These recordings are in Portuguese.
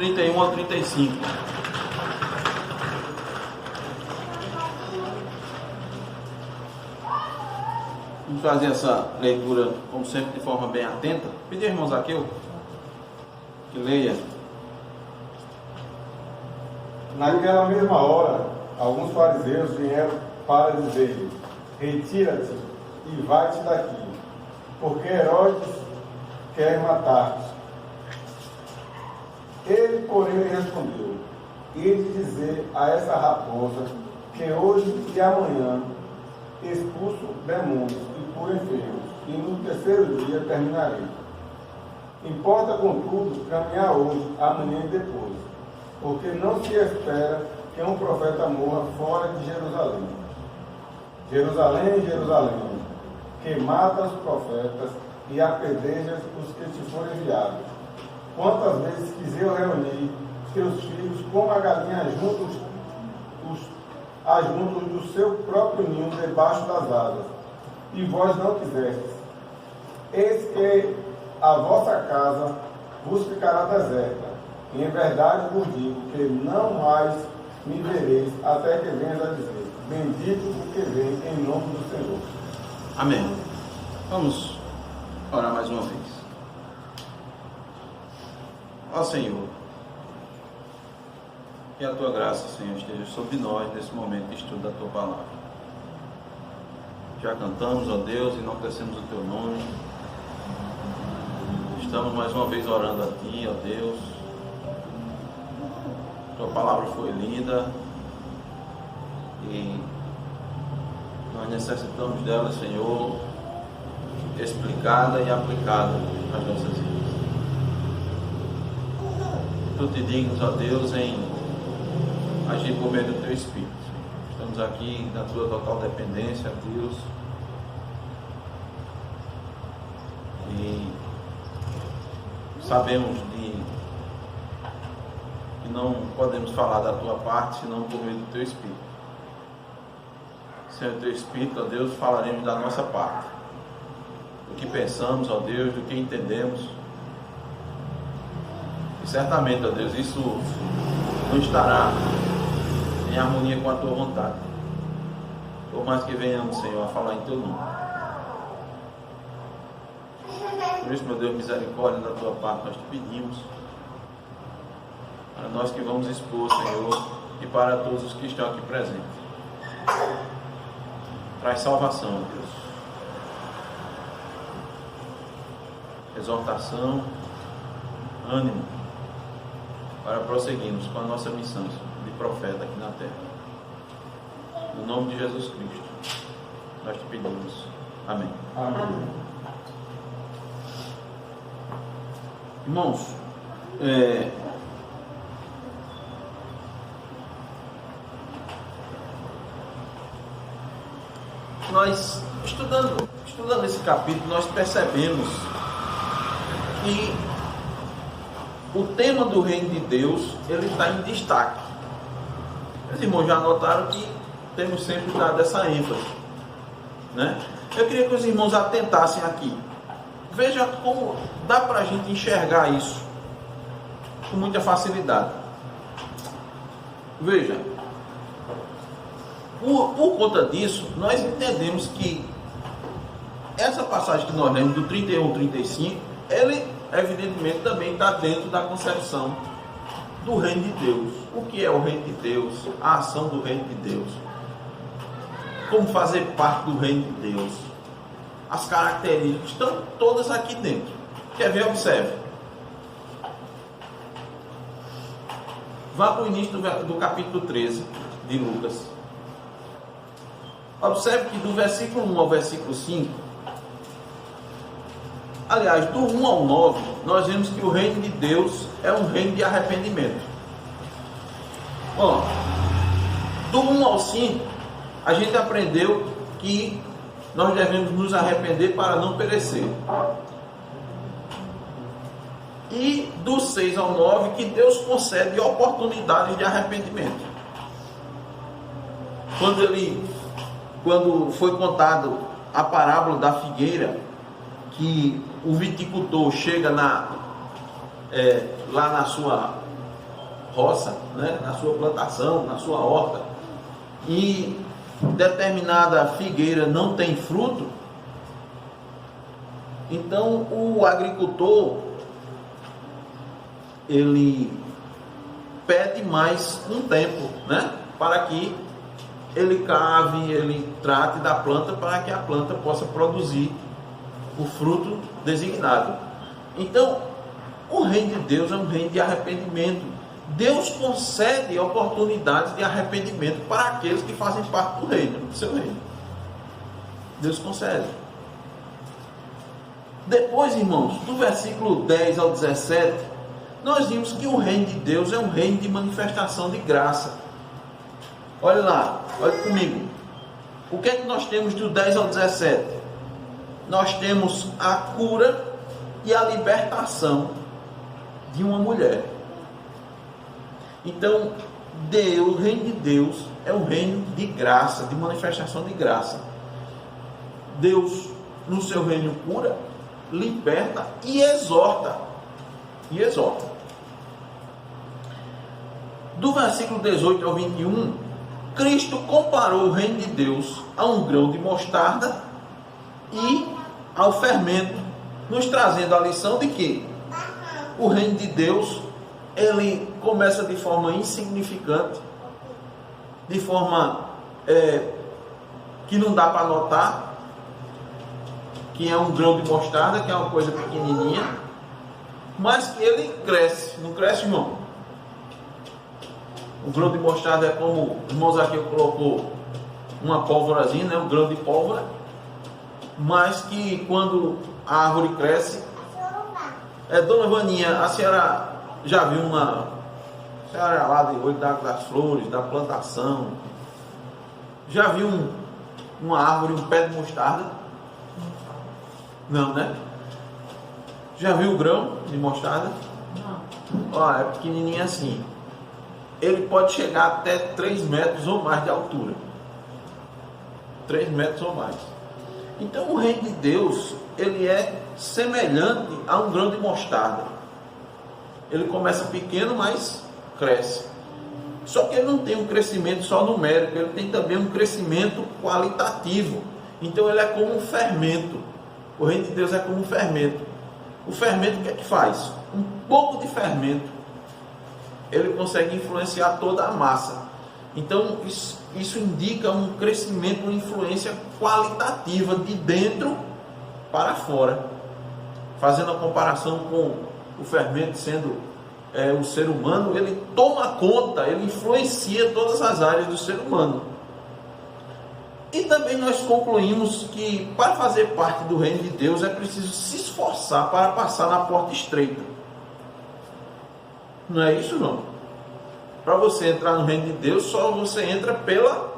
31 ao 35. Vamos fazer essa leitura, como sempre, de forma bem atenta. Pedir ao irmão Zaqueu que leia. Naquela mesma hora, alguns fariseus vieram para dizer-lhe: retira-te e vai-te daqui, porque Herodes quer matar-te. Ele, porém, lhe respondeu: ide dizer a essa raposa que hoje e amanhã expulso demônios e curo enfermos, e no terceiro dia terminarei. Importa, contudo, caminhar hoje, amanhã e depois, porque não se espera que um profeta morra fora de Jerusalém. Jerusalém, Jerusalém, que mata os profetas e apedreja os que te forem enviados. Quantas vezes quis eu reunir teus filhos como a galinha ajunta do seu próprio ninho debaixo das asas, e vós não quisestes. Eis que a vossa casa vos ficará deserta, e em verdade vos digo que não mais me vereis até que venhas a dizer: bendito o que vem em nome do Senhor. Amém. Vamos orar mais uma vez. Ó Senhor, que a Tua graça, Senhor, esteja sobre nós nesse momento de estudo da Tua palavra. Já cantamos, ó Deus, e não crescemos o Teu nome. Estamos mais uma vez orando a Ti, ó Deus. Tua palavra foi lida e nós necessitamos dela, Senhor, explicada e aplicada às nossas vidas. Tu te dignas, ó Deus, em agir por meio do Teu Espírito. Estamos aqui na Tua total dependência, Deus, e sabemos que não podemos falar da Tua parte senão por meio do Teu Espírito. Sem o Teu Espírito, ó Deus, falaremos da nossa parte, do que pensamos, ó Deus, do que entendemos. E certamente, ó Deus, isso não estará em harmonia com a Tua vontade, por mais que venhamos, Senhor, a falar em Teu nome. Por isso, meu Deus, misericórdia da Tua parte, nós te pedimos, para nós que vamos expor, Senhor, e para todos os que estão aqui presentes. Traz salvação, ó Deus, exortação, ânimo, para prosseguirmos com a nossa missão de profeta aqui na terra. No nome de Jesus Cristo, nós te pedimos. Amém. Amém. Irmãos, nós estudando esse capítulo, nós percebemos que o tema do reino de Deus, ele está em destaque. Os irmãos já notaram que temos sempre dado essa ênfase, né? Eu queria que os irmãos atentassem aqui. Veja como dá para a gente enxergar isso com muita facilidade. Veja, por conta disso, nós entendemos que essa passagem que nós lemos do 31 ao 35, ele evidentemente também está dentro da concepção do reino de Deus. O que é o reino de Deus? A ação do reino de Deus. Como fazer parte do reino de Deus. As características estão todas aqui dentro. Quer ver? Observe. Vá para o início do capítulo 13 de Lucas. Observe que do versículo 1 ao versículo 5, aliás, do 1 ao 9, nós vemos que o reino de Deus é um reino de arrependimento. Ó, do 1 ao 5, a gente aprendeu que nós devemos nos arrepender para não perecer. E do 6 ao 9, que Deus concede oportunidades de arrependimento. Quando foi contado a parábola da figueira, que o viticultor chega lá na sua roça, né? Na sua plantação, na sua horta, e determinada figueira não tem fruto, então o agricultor ele pede mais um tempo, né? Para que ele cave, ele trate da planta para que a planta possa produzir o fruto designado. Então, o reino de Deus é um reino de arrependimento. Deus concede oportunidades de arrependimento para aqueles que fazem parte do reino, do seu reino. Deus concede. Depois, irmãos, do versículo 10 ao 17, nós vimos que o reino de Deus é um reino de manifestação de graça. Olha lá, olha comigo. O que é que nós temos do 10 ao 17? Nós temos a cura e a libertação de uma mulher. Então, o reino de Deus é um reino de graça, de manifestação de graça. Deus, no seu reino, cura, liberta e exorta. E exorta. Do versículo 18 ao 21, Cristo comparou o reino de Deus a um grão de mostarda e ao fermento, nos trazendo a lição de que o reino de Deus, ele começa de forma insignificante, de forma que não dá para notar, que é um grão de mostarda, que é uma coisa pequenininha, mas que ele cresce. Não cresce, irmão? O grão de mostarda é como o irmão Zaqueu colocou uma pólvorazinha, né? Um grão de pólvora, mas que quando a árvore cresce, Dona Vaninha, a senhora já viu a senhora lá de Olho das Flores, da plantação, já viu uma árvore, um pé de mostarda? Não, né? Já viu o grão de mostarda? Não. Ó, é pequenininho assim. Ele pode chegar até 3 metros ou mais de altura. 3 metros ou mais. Então o reino de Deus, ele é semelhante a um grão de mostarda. Ele começa pequeno, mas cresce. Só que ele não tem um crescimento só numérico, ele tem também um crescimento qualitativo. Então ele é como um fermento. O reino de Deus é como um fermento. O fermento o que é que faz? Um pouco de fermento, ele consegue influenciar toda a massa. Então isso indica um crescimento, uma influência qualitativa de dentro para fora. Fazendo a comparação com o fermento sendo o ser humano, ele toma conta, ele influencia todas as áreas do ser humano. E também nós concluímos que para fazer parte do reino de Deus é preciso se esforçar para passar na porta estreita. Não é isso, não? Para você entrar no reino de Deus, só você entra pela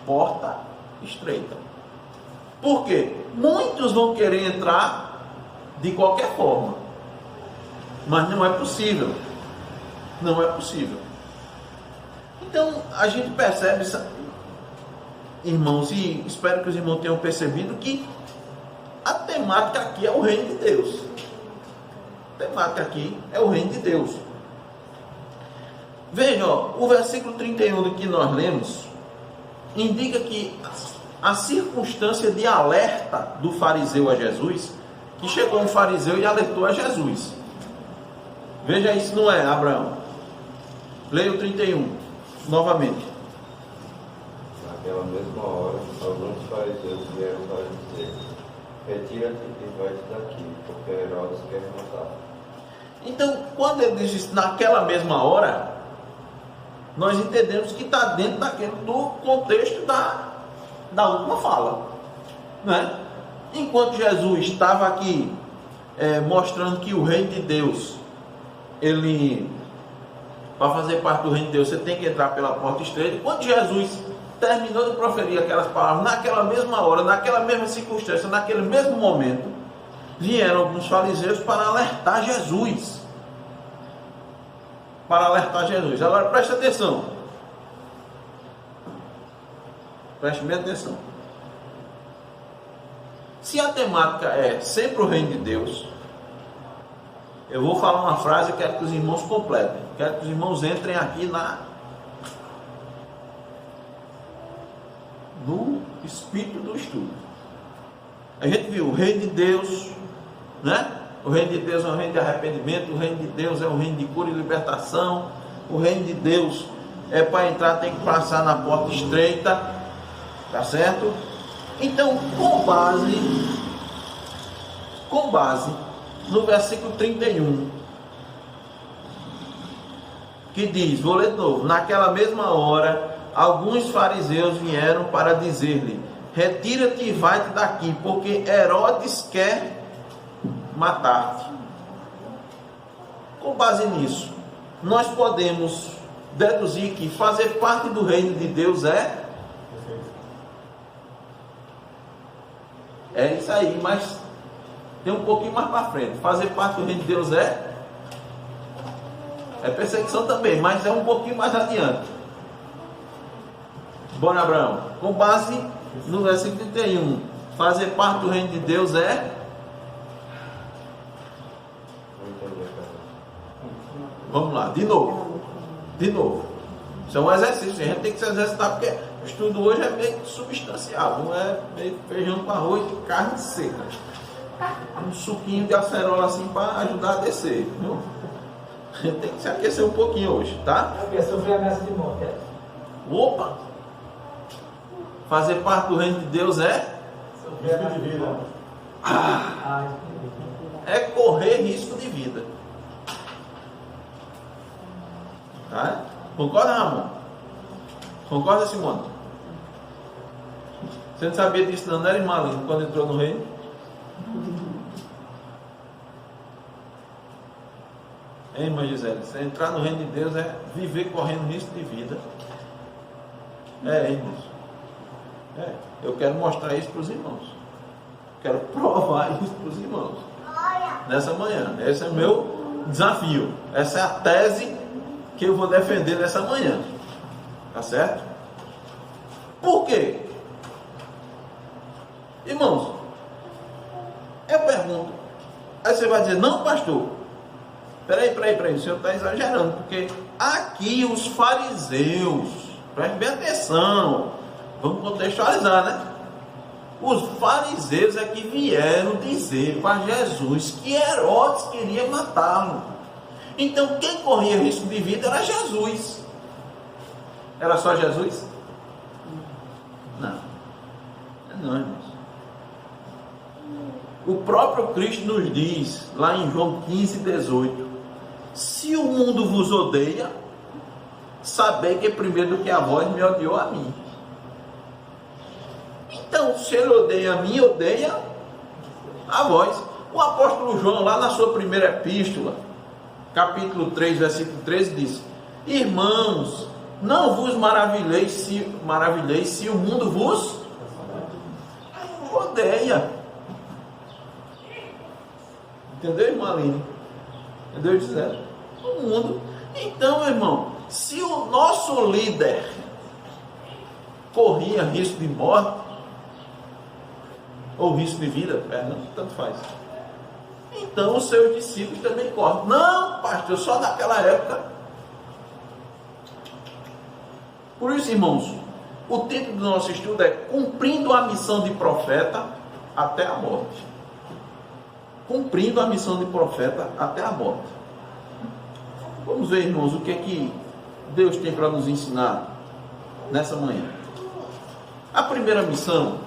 porta estreita. Por quê? Muitos vão querer entrar de qualquer forma, mas não é possível. Não é possível. Então a gente percebe, irmãos, e espero que os irmãos tenham percebido que a temática aqui é o reino de Deus. A temática aqui é o reino de Deus. Veja, o versículo 31 do que nós lemos indica que a circunstância de alerta do fariseu a Jesus, que chegou um fariseu e alertou a Jesus. Veja isso, não é, Abraão? Leia o 31 novamente. Naquela mesma hora, alguns fariseus vieram para dizer: retira-te e vai-te daqui, porque Herodes quer matar. Então, quando ele diz isso, naquela mesma hora, nós entendemos que está dentro do contexto da última fala, né? Enquanto Jesus estava aqui mostrando que o reino de Deus, para fazer parte do reino de Deus, você tem que entrar pela porta estreita. Quando Jesus terminou de proferir aquelas palavras, naquela mesma hora, naquela mesma circunstância, naquele mesmo momento, vieram alguns fariseus para alertar Jesus. Para alertar Jesus. Agora preste atenção. Preste bem atenção. Se a temática é sempre o reino de Deus, Eu vou falar uma frase e quero que os irmãos completem. Quero que os irmãos entrem aqui no espírito do estudo. A gente viu o reino de Deus, né? O reino de Deus é um reino de arrependimento, o reino de Deus é um reino de cura e libertação, o reino de Deus é para entrar, tem que passar na porta estreita, tá certo? Então, com base no versículo 31, que diz, vou ler de novo: naquela mesma hora, alguns fariseus vieram para dizer-lhe: retira-te e vai-te daqui, porque Herodes quer matar-te. Com base nisso, nós podemos deduzir que fazer parte do reino de Deus é isso aí, mas tem um pouquinho mais para frente. Fazer parte do reino de Deus é perseguição também, mas é um pouquinho mais adiante. Bora, Abraão. Com base no versículo 31, fazer parte do reino de Deus é vamos lá, de novo. Isso é um exercício, a gente tem que se exercitar, porque o estudo hoje é meio substancial, não é meio feijão com arroz e carne seca. Um suquinho de acerola assim para ajudar a descer, viu? A gente tem que se aquecer um pouquinho hoje, tá? Eu sofri ameaça de morte. Opa! Fazer parte do reino de Deus é Risco de vida. é correr risco de vida. Tá? Concorda, Ramon? Concorda, Simone? Você não sabia disso não, era maligno quando entrou no reino? Hein, irmã Gisele? Você entrar no reino de Deus é viver correndo risco de vida. Irmãos. Eu quero mostrar isso para os irmãos. Quero provar isso para os irmãos. Nessa manhã. Esse é o meu desafio. Essa é a tese que eu vou defender nessa manhã. Tá certo? Por quê? Irmãos, eu pergunto. Aí você vai dizer, não, pastor. Peraí, o senhor está exagerando. Porque aqui os fariseus, preste bem atenção, vamos contextualizar, né? Os fariseus é que vieram dizer para Jesus que Herodes queria matá-lo. Então quem corria risco de vida era Jesus. Era só Jesus? Não, irmãos. O próprio Cristo nos diz, lá em João 15, 18: se o mundo vos odeia, sabei que primeiro do que a vós me odiou a mim. Então, se ele odeia a mim, odeia a vós. O apóstolo João, lá na sua primeira epístola, capítulo 3, versículo 13, diz: irmãos, não vos maravilheis se o mundo vos odeia. Entendeu, irmã Aline? Entendeu, Gisele? O mundo. Então, irmão, se o nosso líder corria risco de morte, ou risco de vida, tanto faz, então os seus discípulos também correm. Não, pastor, só naquela época. Por isso, irmãos, o título do nosso estudo é Cumprindo a Missão de Profeta até a Morte. Cumprindo a missão de profeta até a morte. Vamos ver, irmãos, o que é que Deus tem para nos ensinar nessa manhã. A primeira lição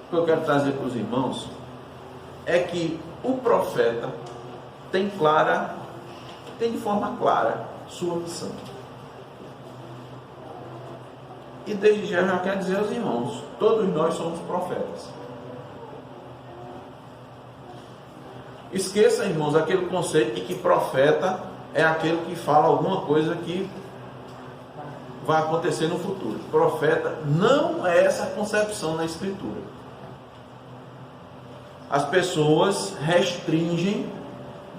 que eu quero trazer para os irmãos é que o profeta tem de forma clara sua missão. E desde já quero dizer aos irmãos, todos nós somos profetas. Esqueça, irmãos, aquele conceito de que profeta é aquele que fala alguma coisa que vai acontecer no futuro. Profeta não é essa concepção na Escritura. As pessoas restringem,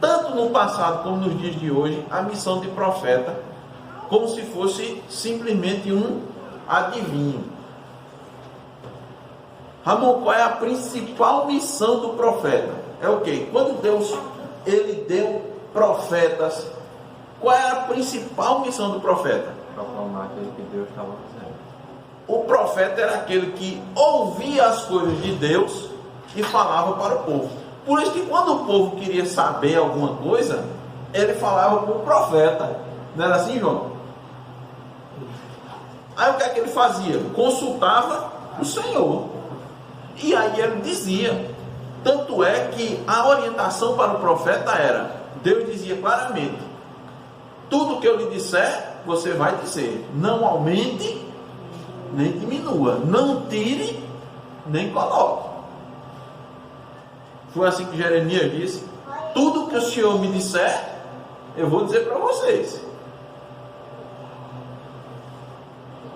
tanto no passado como nos dias de hoje, a missão de profeta, como se fosse simplesmente um adivinho. Ramon, qual é a principal missão do profeta? é o quê? Quando Deus, ele deu profetas, qual é a principal missão do profeta? Proclamar aquilo que Deus estava fazendo. O profeta era aquele que ouvia as coisas de Deus e falava para o povo. Por isso que quando o povo queria saber alguma coisa, ele falava com o profeta. Não era assim, João? Aí o que é que ele fazia? Consultava o Senhor. E aí ele dizia. Tanto é que a orientação para o profeta era, Deus dizia claramente, tudo que eu lhe disser, você vai dizer. Não aumente, nem diminua. Não tire, nem coloque. Foi assim que Jeremias disse, tudo que o Senhor me disser, eu vou dizer para vocês.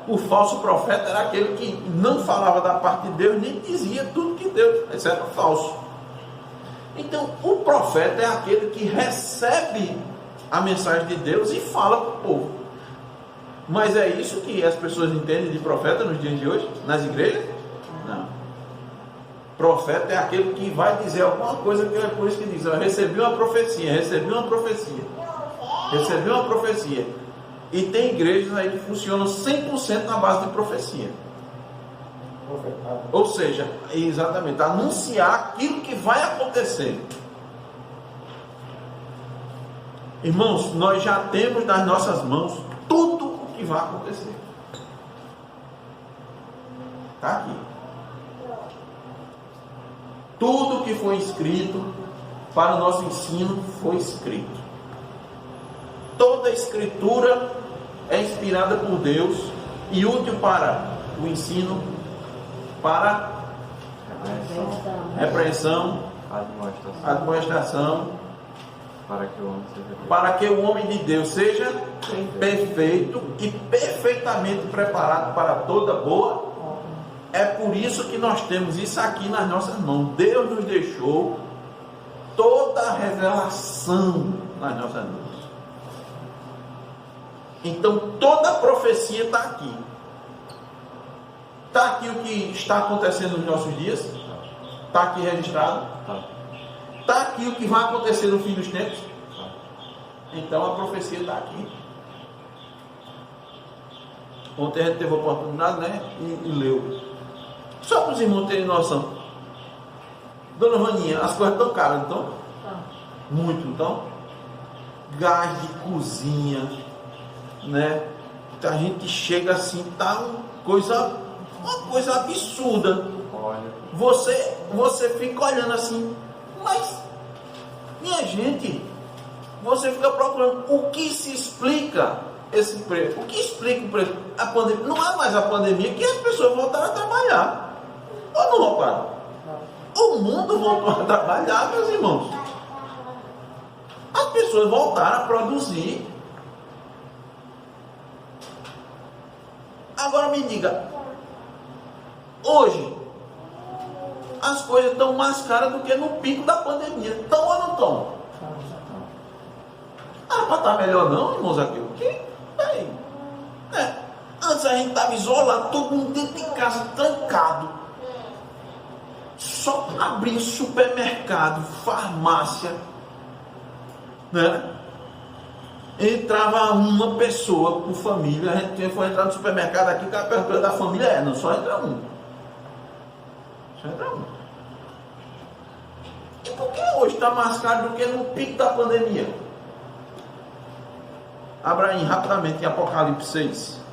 O falso profeta era aquele que não falava da parte de Deus, nem dizia tudo que Deus, isso era falso. Então, o profeta é aquele que recebe a mensagem de Deus e fala para o povo. Mas é isso que as pessoas entendem de profeta nos dias de hoje, nas igrejas? Não. Profeta é aquele que vai dizer alguma coisa, que é por isso que diz, eu recebi uma profecia, recebi uma profecia, recebi uma profecia. E tem igrejas aí que funcionam 100% na base de profecia. Ou seja, exatamente, anunciar aquilo que vai acontecer. Irmãos, nós já temos nas nossas mãos tudo o que vai acontecer. Está aqui. Tudo que foi escrito para o nosso ensino foi escrito. Toda a escritura é inspirada por Deus e útil para o ensino, para repreensão, admoestação, para que o homem de Deus seja perfeito e perfeitamente preparado para toda boa. É por isso que nós temos isso aqui nas nossas mãos. Deus nos deixou toda a revelação nas nossas mãos. Então toda a profecia está aqui. Está aqui o que está acontecendo nos nossos dias. Está aqui registrado. Está aqui o que vai acontecer no fim dos tempos. Então a profecia está aqui. Ontem a gente teve a oportunidade, né? E leu. Só para os irmãos terem noção. Dona Vaninha, as coisas estão caras, então? Muito, então? Gás de cozinha, né? A gente chega assim, tá uma coisa absurda. Você fica olhando assim, mas, minha gente, você fica procurando o que se explica esse preço. O que explica o preço? A pandemia, não é mais a pandemia que as pessoas voltaram a trabalhar. Ou não voltaram? O mundo voltou a trabalhar, meus irmãos. As pessoas voltaram a produzir. Agora me diga, hoje as coisas estão mais caras do que no pico da pandemia. Estão ou não estão? Ah, para estar melhor não, irmãos, aqui. O quê? Antes a gente estava isolado, todo mundo dentro de casa, trancado. Só abrir supermercado, farmácia, né? Entrava uma pessoa por família. A gente foi entrar no supermercado aqui, que a pergunta da família não, só entra um. Só entra um. E por que hoje está mais caro do que no pico da pandemia? Abra aí rapidamente em Apocalipse 6.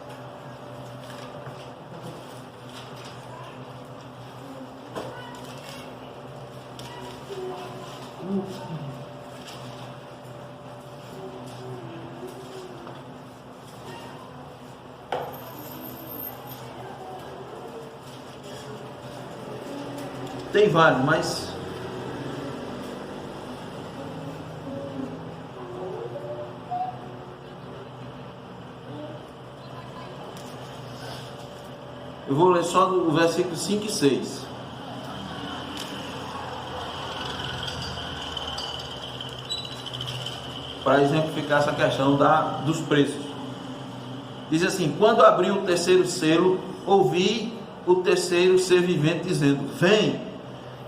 Tem vários, mas eu vou ler só do versículo 5 e 6. Para exemplificar essa questão dos preços. Diz assim: quando abriu o terceiro selo, ouvi o terceiro ser vivente dizendo: vem.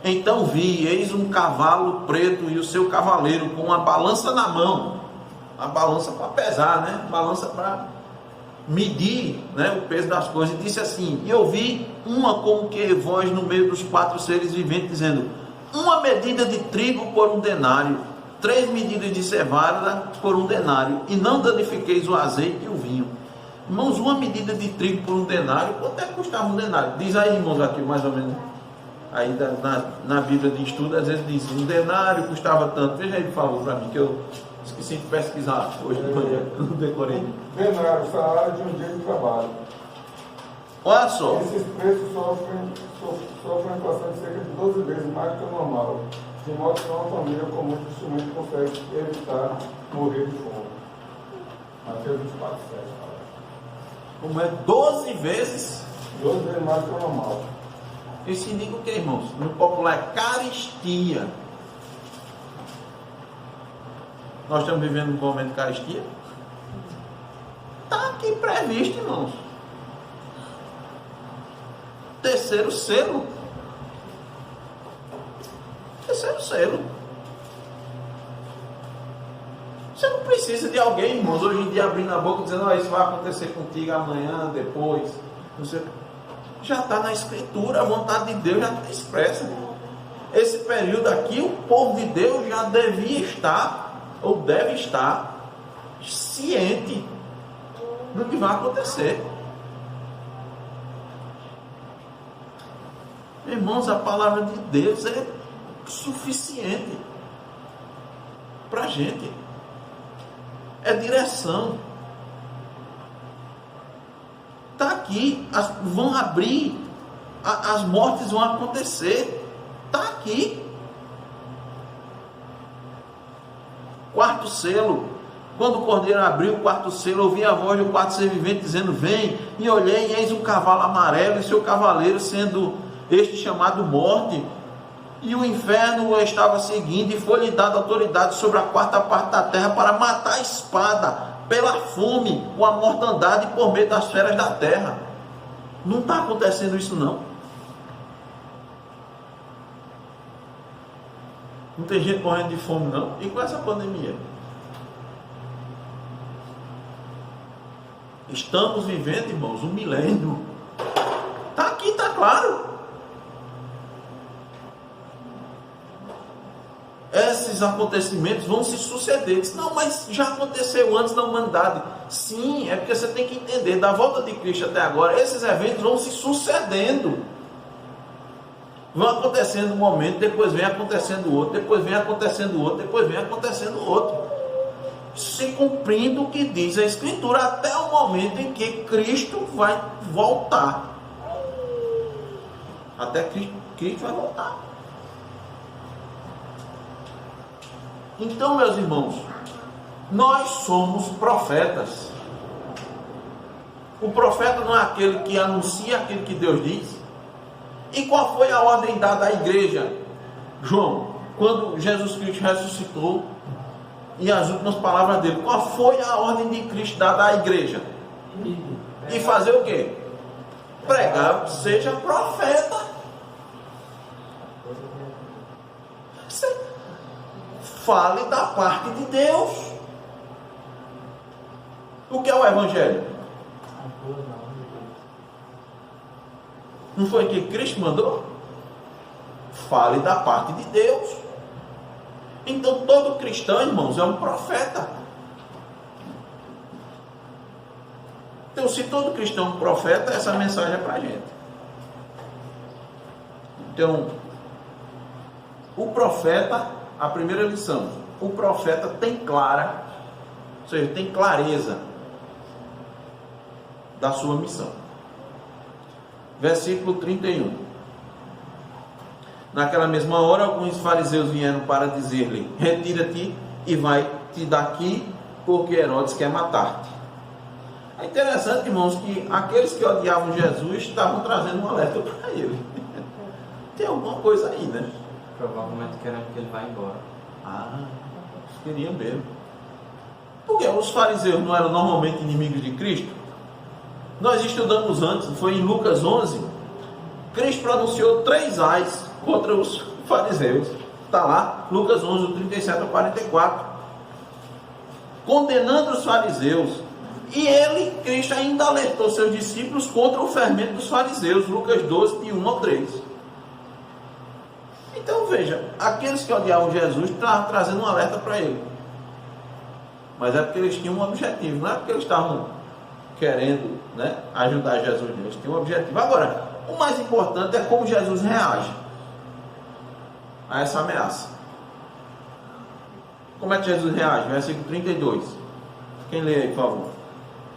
Então vi, eis um cavalo preto e o seu cavaleiro com uma balança na mão. A balança para pesar, né? Balança para medir, né, o peso das coisas. E disse assim: e eu vi uma como que voz no meio dos 4 seres viventes, dizendo: uma medida de trigo por 1 denário, 3 medidas de cevada por 1 denário, e não danifiqueis o azeite e o vinho. Irmãos, uma medida de trigo por 1 denário, quanto é que custava 1 denário? Diz aí, irmãos, aqui mais ou menos. Aí na Bíblia de estudo, às vezes diz: 1 denário custava tanto. Veja aí, por favor, para mim, que eu esqueci de pesquisar hoje de manhã, não decorei. Denário, salário de um dia de trabalho. Olha só. Esses preços sofrem inflação de cerca de 12 vezes mais do que o normal, de modo que uma família com muito instrumento consegue evitar morrer de fome. Mateus 24, 7. Como é 12 vezes? 12 vezes mais do que o normal. Isso indica o que, irmãos? No popular, caristia. Nós estamos vivendo um momento de caristia? Está aqui previsto, irmãos. Terceiro selo. Terceiro selo. Você não precisa de alguém, irmãos, hoje em dia abrindo a boca dizendo: isso vai acontecer contigo amanhã, depois. Você já está na Escritura, a vontade de Deus já está expressa. Esse período aqui, o povo de Deus já devia estar, ou deve estar, ciente do que vai acontecer. Irmãos, a palavra de Deus é suficiente para a gente. É direção. Está aqui, vão abrir, as mortes vão acontecer. Está aqui. 4º selo. Quando o cordeiro abriu o 4º selo, ouvi a voz do 4º ser vivente dizendo: vem. E olhei, e eis um cavalo amarelo, e seu cavaleiro sendo este chamado Morte, e o inferno o estava seguindo, e foi-lhe dada autoridade sobre a 4ª parte da terra para matar a espada, pela fome, com a mortandade por meio das feras da terra. Não está acontecendo isso não. Não tem gente morrendo de fome não. E com essa pandemia? Estamos vivendo, irmãos, um milênio. Está aqui, está claro. Esses acontecimentos vão se suceder. Não, mas já aconteceu antes da humanidade. Sim, é porque você tem que entender, da volta de Cristo até agora, esses eventos vão se sucedendo. Vão acontecendo um momento, depois vem acontecendo outro, depois vem acontecendo outro, depois vem acontecendo outro. Se cumprindo o que diz a Escritura, até o momento em que Cristo vai voltar. Até Cristo vai voltar. Então, meus irmãos, nós somos profetas. O profeta não é aquele que anuncia aquilo que Deus diz. E qual foi a ordem dada à igreja? João, quando Jesus Cristo ressuscitou, e as últimas palavras dele, qual foi a ordem de Cristo dada à igreja? E fazer o quê? Pregar, seja profeta. Fale da parte de Deus. O que é o Evangelho? Não foi que Cristo mandou? Fale da parte de Deus. Então todo cristão, irmãos, é um profeta. Então, se todo cristão é um profeta, essa mensagem é para a gente. Então, o profeta, a primeira lição, o profeta tem clara, ou seja, tem clareza da sua missão. Versículo 31. Naquela mesma hora, alguns fariseus vieram para dizer-lhe: retira-te e vai-te daqui, porque Herodes quer matar-te. É interessante, irmãos, que aqueles que odiavam Jesus estavam trazendo um alerta para ele. Tem alguma coisa aí, né? Provavelmente querendo que ele vá embora. Eles queriam mesmo. Porque os fariseus não eram normalmente inimigos de Cristo? Nós estudamos antes, foi em Lucas 11, Cristo pronunciou 3 ais contra os fariseus. Está lá, Lucas 11, 37 a 44. Condenando os fariseus. E ele, Cristo, ainda alertou seus discípulos contra o fermento dos fariseus. Lucas 12, de 1 ao 3. Então veja, aqueles que odiavam Jesus estavam trazendo um alerta para ele. Mas é porque eles tinham um objetivo, não é porque eles estavam querendo, né, ajudar Jesus. Eles tinham um objetivo. Agora, o mais importante é como Jesus reage a essa ameaça. Como é que Jesus reage? Versículo 32. Quem lê aí, por favor?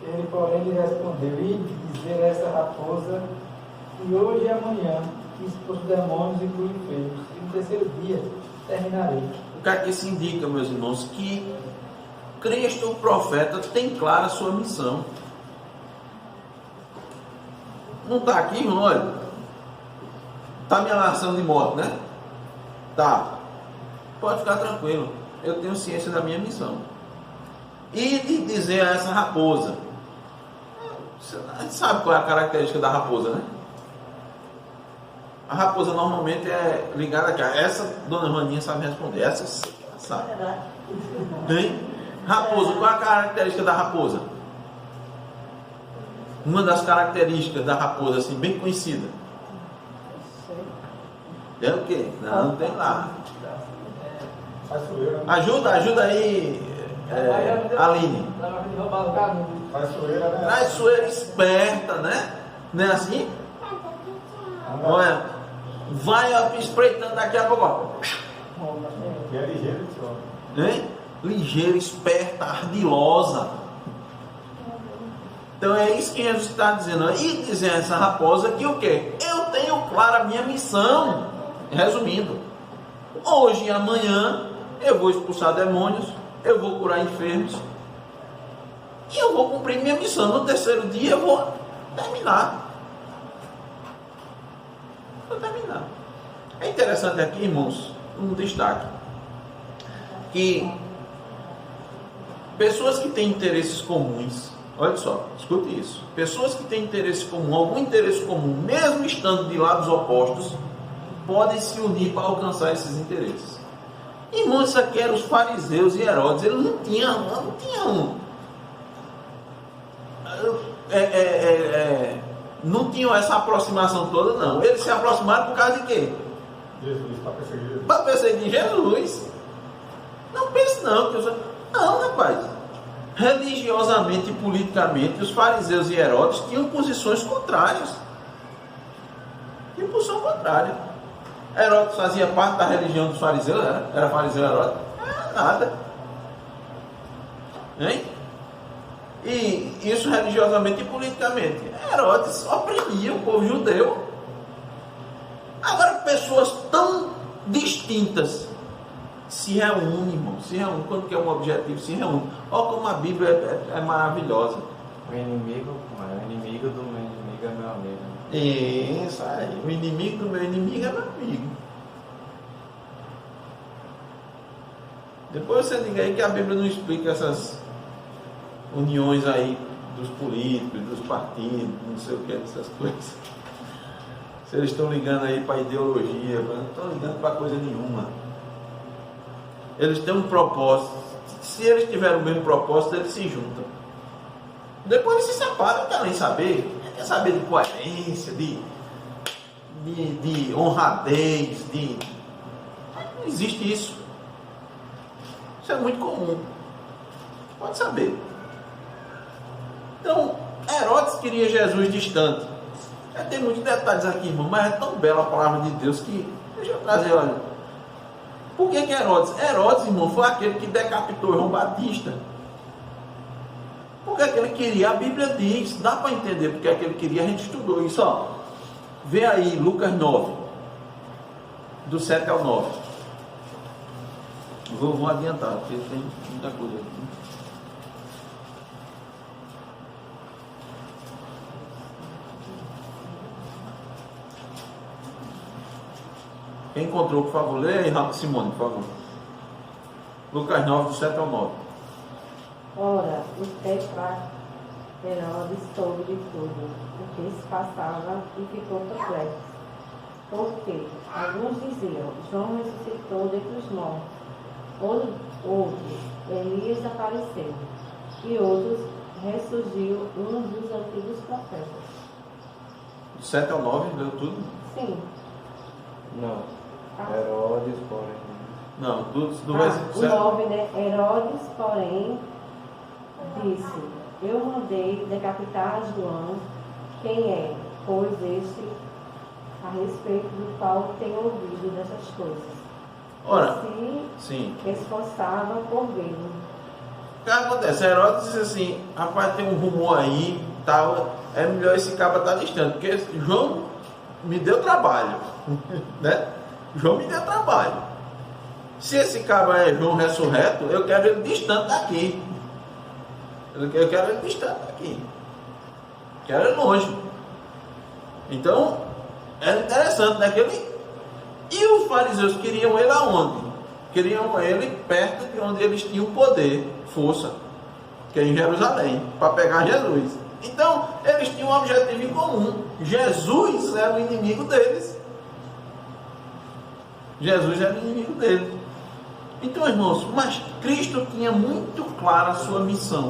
Ele, porém, lhe respondeu: ide dizer a essa raposa que hoje e amanhã expulso demônios e curo enfermos, e no terceiro dia terminarei. O que é que isso indica, meus irmãos? Que Cristo, o profeta, tem clara a sua missão. Não está aqui, irmão? Olha, está me ameaçando de morte, né? Tá. Pode ficar tranquilo. Eu tenho ciência da minha missão. E de dizer a essa raposa. A gente sabe qual é a característica da raposa, né? A raposa normalmente é ligada aqui. Essa, dona Joaninha sabe responder. Essa sabe. Hein? Raposa, qual é a característica da raposa? Uma das características da raposa, assim, bem conhecida. É o quê? Não tem lá. Ajuda aí, Aline. Traiçoeira esperta, né? Não é assim? Olha, vai espreitando daqui a pouco, ó. É ligeiro, Hein? Ligeira, esperta, ardilosa. Então é isso que Jesus está dizendo. E dizer a essa raposa que o quê? Eu tenho clara a minha missão. Resumindo, hoje e amanhã eu vou expulsar demônios, eu vou curar enfermos e eu vou cumprir minha missão. No terceiro dia eu vou terminar. É interessante aqui, irmãos, um destaque, que pessoas que têm interesses comuns, olha só, escute isso, pessoas que têm interesse comum, algum interesse comum, mesmo estando de lados opostos, podem se unir para alcançar esses interesses. Irmãos, isso aqui eram os fariseus e Herodes. Eles não tinham essa aproximação toda, não. Eles se aproximaram por causa de quê? Jesus, para perseguir Jesus. Para perseguir Jesus. Não pense não. Não, rapaz. Religiosamente e politicamente, os fariseus e Herodes tinham posições contrárias. Tinham posição contrária. Herodes fazia parte da religião dos fariseus, era fariseu Herodes? Nada. Hein? E isso religiosamente e politicamente. Herodes oprimia o povo judeu. Agora, pessoas tão distintas se reúnem, irmão. Se reúnem. Quando quer um objetivo, se reúnem. Olha como a Bíblia é maravilhosa. O inimigo do meu inimigo é meu amigo. Isso aí. O inimigo do meu inimigo é meu amigo. Depois você diga aí que a Bíblia não explica essas uniões aí dos políticos, dos partidos, não sei o que, dessas coisas. Se eles estão ligando aí para ideologia, não estão ligando para coisa nenhuma. Eles têm um propósito. Se eles tiverem o mesmo propósito, eles se juntam. Depois eles se separam, não querem saber. Quer saber de coerência, de honradez, não existe isso. Isso é muito comum. Pode saber. Então, Herodes queria Jesus distante. Tem muitos detalhes aqui, irmão, mas é tão bela a palavra de Deus que... Deixa eu trazer, olha. Por que Herodes? Herodes, irmão, foi aquele que decapitou João Batista. Porque ele queria, a Bíblia diz, dá para entender porque ele queria, a gente estudou isso, ó. Vê aí, Lucas 9, do 7 ao 9. Vou adiantar, porque tem muita coisa aqui. Quem encontrou, por favor, lê aí, Simone, por favor. Lucas 9, do 7 ao 9. Ora, o tetrarca Herodes soube de tudo o que se passava e ficou perplexo, Porque alguns diziam, João ressuscitou dentre os mortos, outros, Elias apareceu, e outros, ressurgiu um dos antigos profetas. Do 7 ao 9, deu tudo? Sim. Não. Herodes, porém. Não, do O versículo 9, né? Herodes, porém, disse, eu mandei decapitar João, quem é, pois este, a respeito do qual tem ouvido dessas coisas. Ora, E sim. se esforçava por vê-lo. O que acontece? Herodes disse assim, rapaz, tem um rumor aí, tal, é melhor esse cabo estar distante, porque João me deu trabalho, né? João me deu trabalho. Se esse cabo é João ressurreto, eu quero ele distante daqui. Eu quero ele distante daqui. Quero ele longe. Então, é interessante, né? E os fariseus queriam ele aonde? Queriam ele perto de onde eles tinham poder, força, que é em Jerusalém, para pegar Jesus. Então, eles tinham um objetivo em comum. Jesus era o inimigo deles. Jesus era o inimigo deles. Então, irmãos, mas Cristo tinha muito clara a sua missão.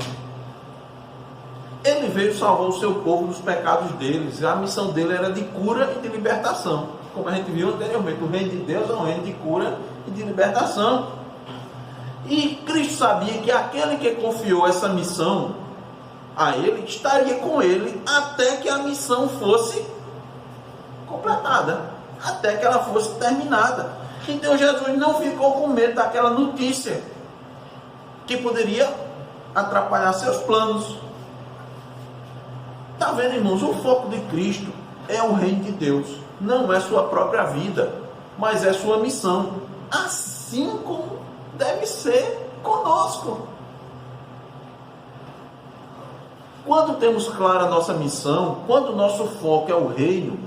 Ele veio salvar o seu povo dos pecados deles. A missão dele era de cura e de libertação. Como a gente viu anteriormente, o reino de Deus é um reino de cura e de libertação. E Cristo sabia que aquele que confiou essa missão a ele, estaria com ele até que a missão fosse completada, até que ela fosse terminada. Então Jesus não ficou com medo daquela notícia que poderia atrapalhar seus planos. Está vendo, irmãos? O foco de Cristo é o reino de Deus, não é sua própria vida, mas é sua missão, assim como deve ser conosco. Quando temos clara a nossa missão, quando o nosso foco é o reino,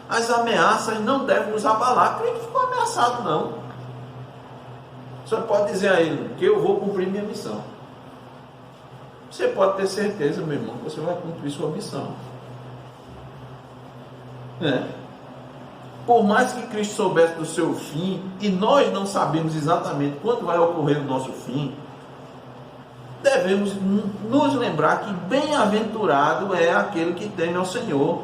as ameaças não devem nos abalar. Cristo ficou ameaçado, não. Você pode dizer a ele que eu vou cumprir minha missão. Você pode ter certeza, meu irmão, que você vai cumprir sua missão. Por mais que Cristo soubesse do seu fim, e nós não sabemos exatamente quando vai ocorrer o nosso fim, devemos nos lembrar que bem-aventurado é aquele que teme ao Senhor.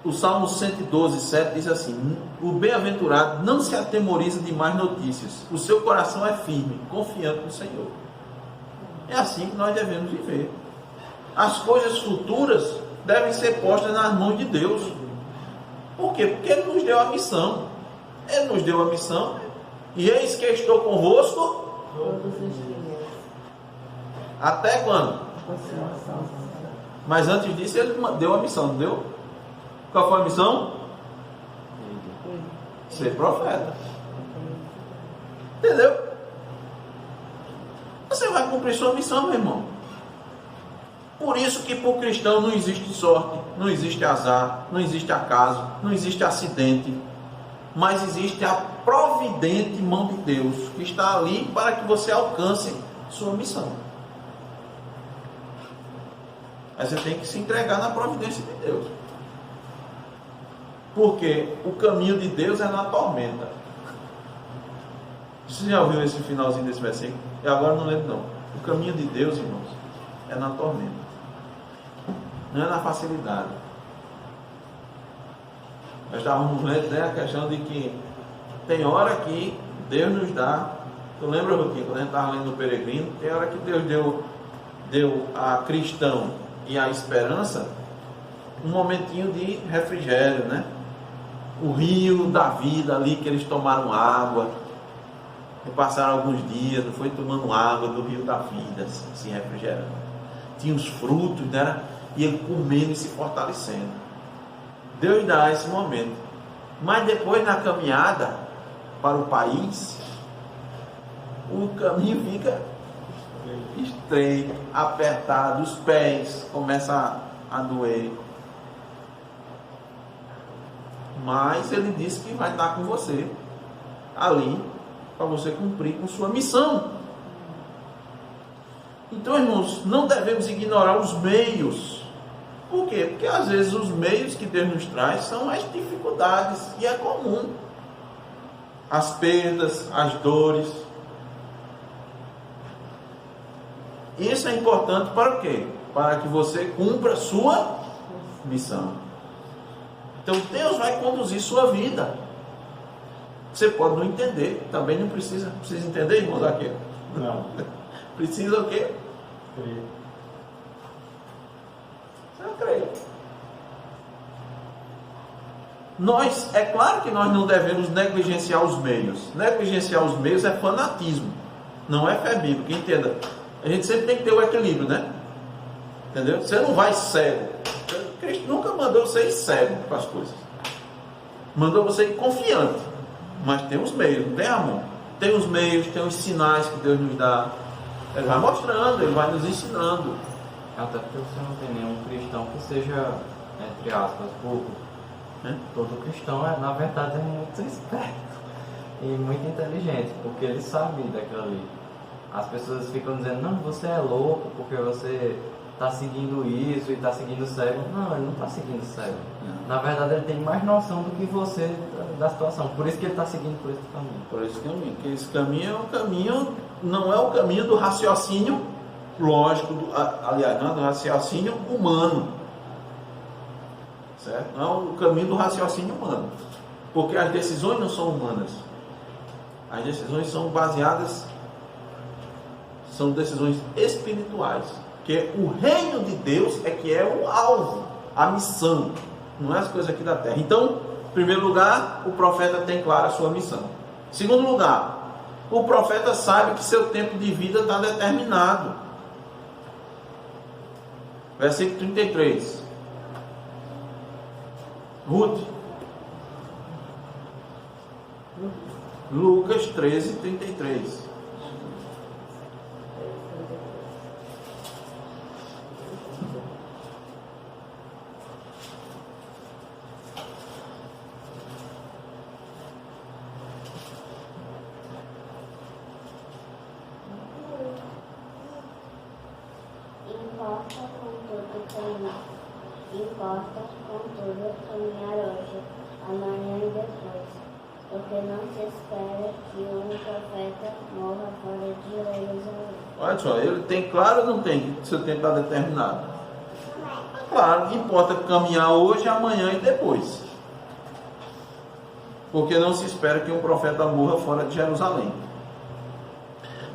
O Salmo 112, 7 diz assim: o bem-aventurado não se atemoriza de más notícias, o seu coração é firme, confiante no Senhor. É assim que nós devemos viver. As coisas futuras devem ser postas nas mãos de Deus. Por quê? Porque Ele nos deu a missão. Ele nos deu a missão. E eis que estou convosco Todos os dias. até quando? Continuação. Mas antes disso Ele deu a missão, não deu? Qual foi a missão? Ser profeta. Entendeu? Você vai cumprir sua missão, meu irmão. Por isso que para o cristão não existe sorte, não existe azar, não existe acaso, não existe acidente, mas existe a providente mão de Deus, que está ali para que você alcance sua missão. Aí você tem que se entregar na providência de Deus. Porque o caminho de Deus é na tormenta. Você já ouviu esse finalzinho desse versículo? Eu agora não lembro não. O caminho de Deus, irmãos, é na tormenta. Não é na facilidade. Nós estávamos lendo, né, a questão de que tem hora que Deus nos dá. Tu lembra, Ruquinho, quando a gente estava lendo o Peregrino, tem hora que Deus deu a cristão e a esperança um momentinho de refrigério, né? O rio da vida ali, que eles tomaram água e passaram alguns dias, não foi tomando água do rio da vida, se refrigerando. Tinha os frutos, né? E ele comendo e se fortalecendo. Deus dá esse momento. Mas depois, na caminhada para o país, o caminho fica estreito, apertado, os pés começam a doer. Mas ele disse que vai estar com você ali para você cumprir com sua missão. Então, irmãos, não devemos ignorar os meios Por quê? Porque às vezes os meios que Deus nos traz são as dificuldades, e é comum. As perdas, as dores. Isso é importante para o quê? Para que você cumpra a sua missão. Então Deus vai conduzir sua vida. Você pode não entender, também não precisa entender, irmãos, aqui. Não. Precisa o quê? Creio. Você não crê. É claro que nós não devemos negligenciar os meios. Negligenciar os meios é fanatismo, não é fé bíblica, entenda. A gente sempre tem que ter o equilíbrio, né? Entendeu? Você não vai cego. Cristo nunca mandou você ir cego para as coisas. Mandou você ir confiante. Mas tem os meios, não tem, amor? Tem os meios, tem os sinais que Deus nos dá. Ele vai mostrando, Ele vai nos ensinando. Até porque você não tem nenhum cristão que seja, entre aspas, burro. Todo cristão, na verdade, é muito esperto e muito inteligente, porque ele sabe daquilo ali. As pessoas ficam dizendo, não, você é louco porque você está seguindo isso e está seguindo o cego. Não, ele não está seguindo o cego. Na verdade, ele tem mais noção do que você da situação. Por isso que ele está seguindo por esse caminho. Por esse caminho. Porque esse caminho é um caminho, não é o caminho do raciocínio lógico, aliás, não é do raciocínio humano. Certo? Não é o caminho do raciocínio humano. Porque as decisões não são humanas. As decisões são baseadas, são decisões espirituais. Porque o reino de Deus é que é o alvo, a missão, não é as coisas aqui da terra. Então, em primeiro lugar, o profeta tem clara a sua missão. Em segundo lugar, o profeta sabe que seu tempo de vida está determinado. Versículo 33. Ruth. Lucas 13, 33. Importa, contudo, caminhar hoje, amanhã e depois, porque não se espera que um profeta morra fora de Jerusalém. Olha só, ele tem claro ou não tem que seu tempo está determinado? Claro, importa caminhar hoje, amanhã e depois. Porque não se espera que um profeta morra fora de Jerusalém.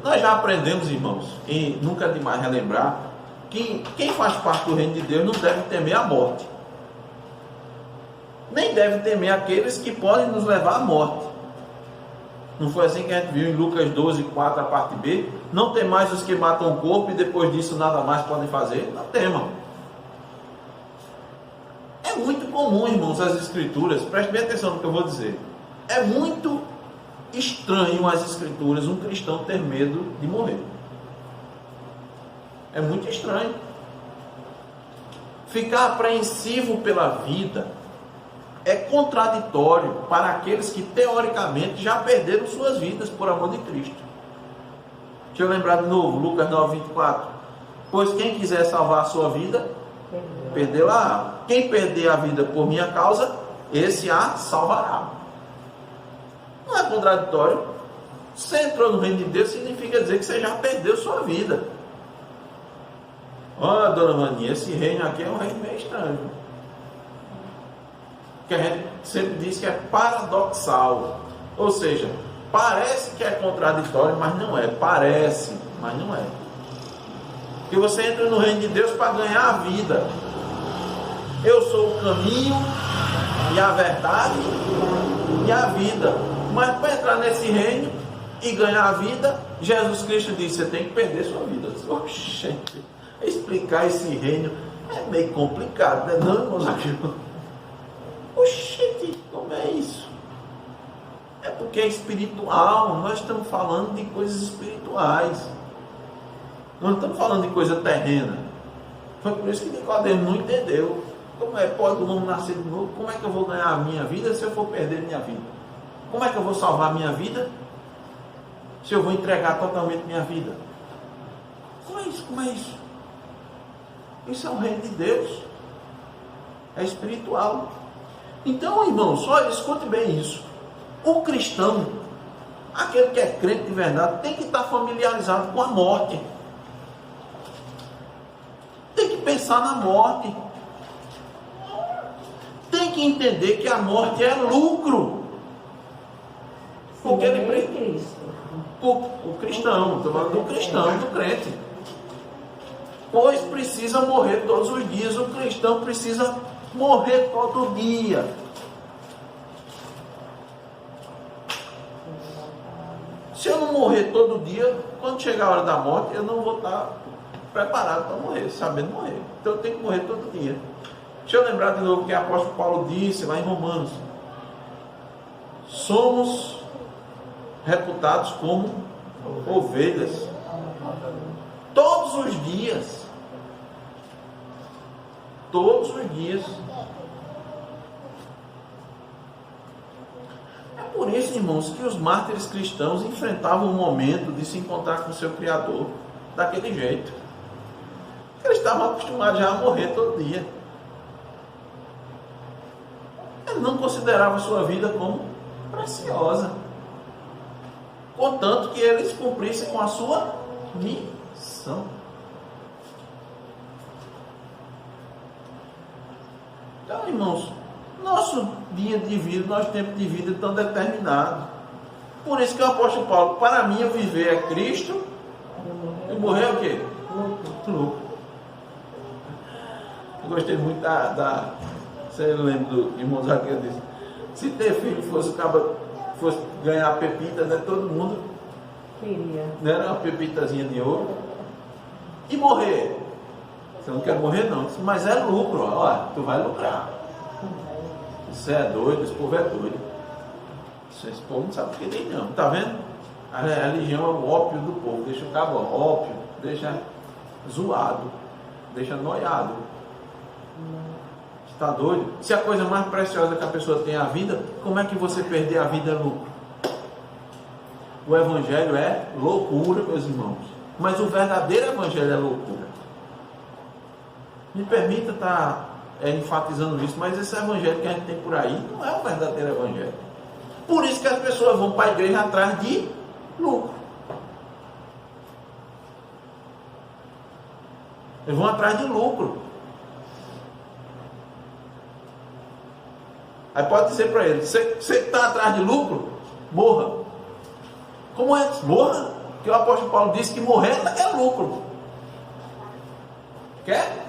Nós já aprendemos, irmãos, e nunca é demais relembrar, que quem faz parte do reino de Deus não deve temer a morte. Nem deve temer aqueles que podem nos levar à morte. Não foi assim que a gente viu em Lucas 12, 4, a parte B? Não temais os que matam o corpo e depois disso nada mais podem fazer. Não temam. É muito comum, irmãos, as escrituras, preste bem atenção no que eu vou dizer. É muito estranho as escrituras um cristão ter medo de morrer. É muito estranho. Ficar apreensivo pela vida é contraditório para aqueles que teoricamente já perderam suas vidas por amor de Cristo. Deixa eu lembrar de novo, Lucas 9, 24. Pois quem quiser salvar a sua vida, perdê-la. Quem perder a vida por minha causa, esse a salvará. Não é contraditório. Você entrou no reino de Deus, significa dizer que você já perdeu sua vida. Olha, dona Maninha, esse reino aqui é um reino meio estranho. Que a gente sempre diz que é paradoxal. Ou seja, parece que é contraditório, mas não é. Parece, mas não é. Porque você entra no reino de Deus para ganhar a vida. Eu sou o caminho e a verdade e a vida. Mas para entrar nesse reino e ganhar a vida, Jesus Cristo disse, você tem que perder sua vida. Oxe, explicar esse reino é meio complicado, né? Não, irmãos? Oxente, como é isso? É porque é espiritual. Nós estamos falando de coisas espirituais. Nós não estamos falando de coisa terrena. Foi por isso que Nicodemo não entendeu. Como é que pode o homem nascer de novo? Como é que eu vou ganhar a minha vida se eu for perder minha vida? Como é que eu vou salvar a minha vida se eu vou entregar totalmente minha vida? Como é isso? Como é isso? Isso é o reino de Deus. é espiritual. Então, irmão, só escute bem isso. O cristão, aquele que é crente de verdade, tem que estar familiarizado com a morte. Tem que pensar na morte. Tem que entender que a morte é lucro. Porque ele o cristão, estou falando do cristão, do crente. Pois precisa morrer todos os dias. O cristão precisa morrer todo dia. Se eu não morrer todo dia, quando chegar a hora da morte, eu não vou estar preparado para morrer, sabendo morrer. Então eu tenho que morrer todo dia. Deixa eu lembrar de novo o que o apóstolo Paulo disse lá em Romanos. Somos reputados como ovelhas todos os dias. Todos os dias. É por isso, irmãos, que os mártires cristãos enfrentavam o momento de se encontrar com o seu Criador daquele jeito. Eles estavam acostumados já a morrer todo dia. Eles não consideravam sua vida como preciosa, contanto que eles cumprissem com a sua missão. Então, irmãos, nosso dia de vida, nosso tempo de vida é tão determinado. Por isso que o apóstolo Paulo, para mim, o viver é Cristo e morrer é o quê? Lucro. Eu gostei muito você lembra do irmão Zaqueu disse, se ter filho fosse ganhar pepita, né, todo mundo Queria. não era uma pepitazinha de ouro. E morrer? Você não quer morrer não, mas é lucro, ó, tu vai lucrar. Você é doido, esse povo é doido. Esse povo não sabe o que nem não, tá vendo? A religião é o ópio do povo, deixa o cabo ópio, deixa zoado, deixa noiado. Está doido? Se a coisa mais preciosa que a pessoa tem é a vida, como é que você perder a vida é lucro? O evangelho é loucura, meus irmãos. Mas o verdadeiro evangelho é loucura. Me permita estar enfatizando isso, mas esse evangelho que a gente tem por aí não é o verdadeiro evangelho. Por isso que as pessoas vão para a igreja atrás de lucro. Eles vão atrás de lucro. Aí pode dizer para ele, você que está atrás de lucro, morra. Como é? Morra? Porque o apóstolo Paulo disse que morrer é lucro. Quer?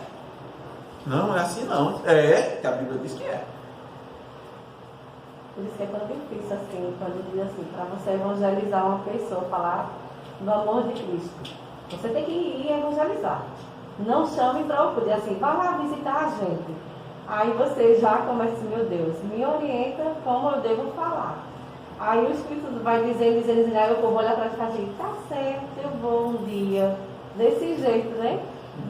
Não, é assim não. É, que a Bíblia diz que é. Por isso que é tão difícil assim, quando diz assim, para você evangelizar uma pessoa, falar do amor de Cristo. Você tem que ir evangelizar. Não chame para o poder assim, vá lá visitar a gente. Aí você já começa, meu Deus, me orienta como eu devo falar. Aí o Espírito vai dizendo, aí eu vou olhar para trás e falar, tá certo, eu vou um dia, desse jeito, né?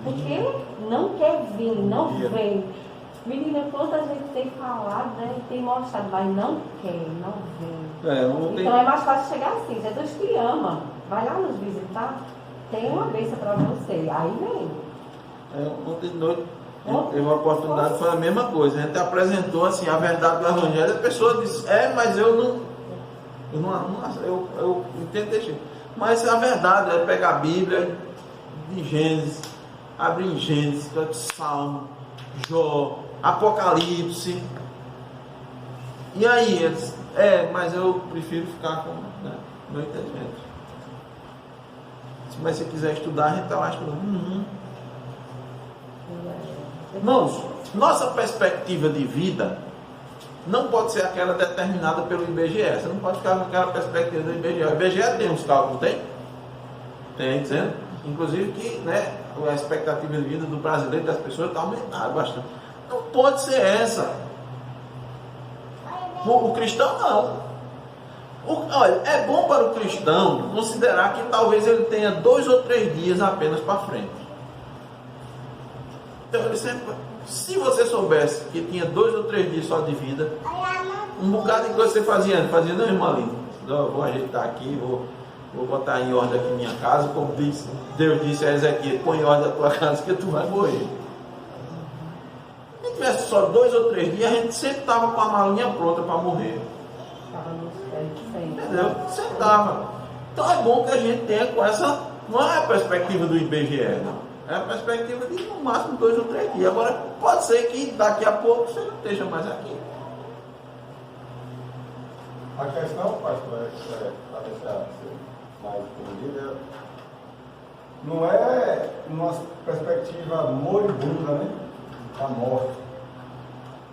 Porque não quer vir, não vem. Menina, quanta gente tem falado, né? Tem mostrado, mas não quer, não vem. Então é mais fácil chegar assim, Jesus te ama, vai lá nos visitar, tem uma bênção para você, aí vem. Ontem de noite teve uma oportunidade, foi a mesma coisa. A gente apresentou assim a verdade do Evangelho, a pessoa disse, mas eu entendo desse jeito. Mas a verdade é pegar a Bíblia de Gênesis, abrir em Gênesis, Salmo, Jó, Apocalipse. E aí, eles, mas eu prefiro ficar com meu entendimento. Mas se quiser estudar, a gente está lá estudando. Irmãos, nossa perspectiva de vida não pode ser aquela determinada pelo IBGE. Você não pode ficar com aquela perspectiva do IBGE. O IBGE tem uns cálculos, tem? Tem, dizendo. Inclusive que a expectativa de vida do brasileiro, das pessoas, está aumentando bastante. Não pode ser essa. O cristão não. Olha, é bom para o cristão considerar que talvez ele tenha 2 ou 3 dias apenas para frente. Então, ele sempre, se você soubesse que tinha 2 ou 3 dias só de vida, um bocado de coisa você fazia, não, irmã linda, vou ajeitar aqui, vou botar em ordem aqui minha casa, como Deus disse a Ezequiel, põe em ordem a tua casa que tu vai morrer. Se tivesse só 2 ou 3 dias, a gente sempre estava com a malinha pronta para morrer. Estava nos pés sempre. Entendeu? Sempre estava. Então é bom que a gente tenha com essa, não é a perspectiva do IBGE, não. É a perspectiva de no máximo 2 ou 3 dias. Agora, pode ser que daqui a pouco você não esteja mais aqui. A questão, pastor, para deixar mais entendida, não é uma perspectiva moribunda, né? Da morte.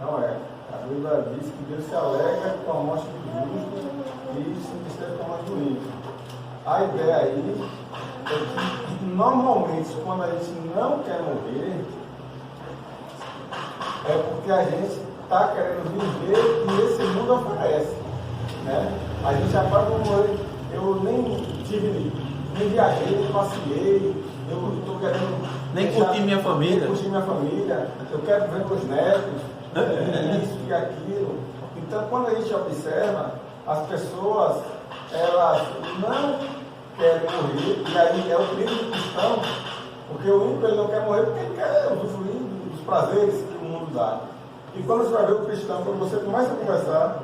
Não é. A Bíblia diz que Deus se alegra com a morte do justo e se entristece com a morte do ímpio. A ideia aí é que, normalmente, quando a gente não quer morrer, é porque a gente está querendo viver e esse mundo oferece. Né? A gente já para morrer. Eu nem viajei, nem passeei, eu estou querendo. Nem curtir minha família. Nem curtir minha família, eu quero ver meus netos, isso e aquilo. Então, quando a gente observa, as pessoas, elas não querem morrer, e aí é o perigo do cristão, porque o ímpio ele não quer morrer porque ele quer usufruir dos prazeres que o mundo dá. E quando você vai ver o cristão, quando você começa a conversar,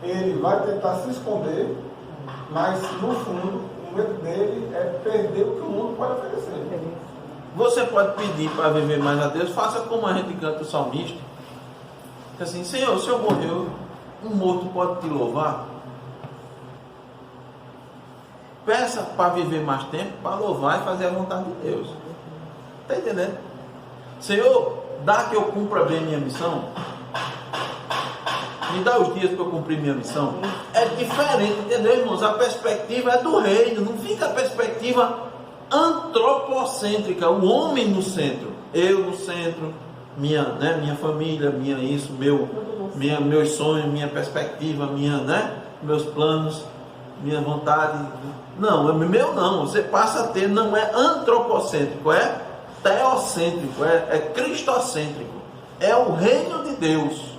ele vai tentar se esconder, mas no fundo, o medo dele é perder o que o mundo pode oferecer. Você pode pedir para viver mais a Deus, faça como a gente canta o salmista. Assim, Senhor, o Senhor morreu, um morto pode te louvar? Peça para viver mais tempo, para louvar e fazer a vontade de Deus. Está entendendo? Senhor, dá que eu cumpra bem minha missão. Me dá os dias para eu cumprir minha missão. É diferente, entendeu, irmãos? A perspectiva é do reino, não fica a perspectiva antropocêntrica, o homem no centro, eu no centro, minha família, meus sonhos, minha perspectiva, meus planos, minha vontade. Não, meu não, você passa a ter, não é antropocêntrico, é teocêntrico, é cristocêntrico, é o reino de Deus.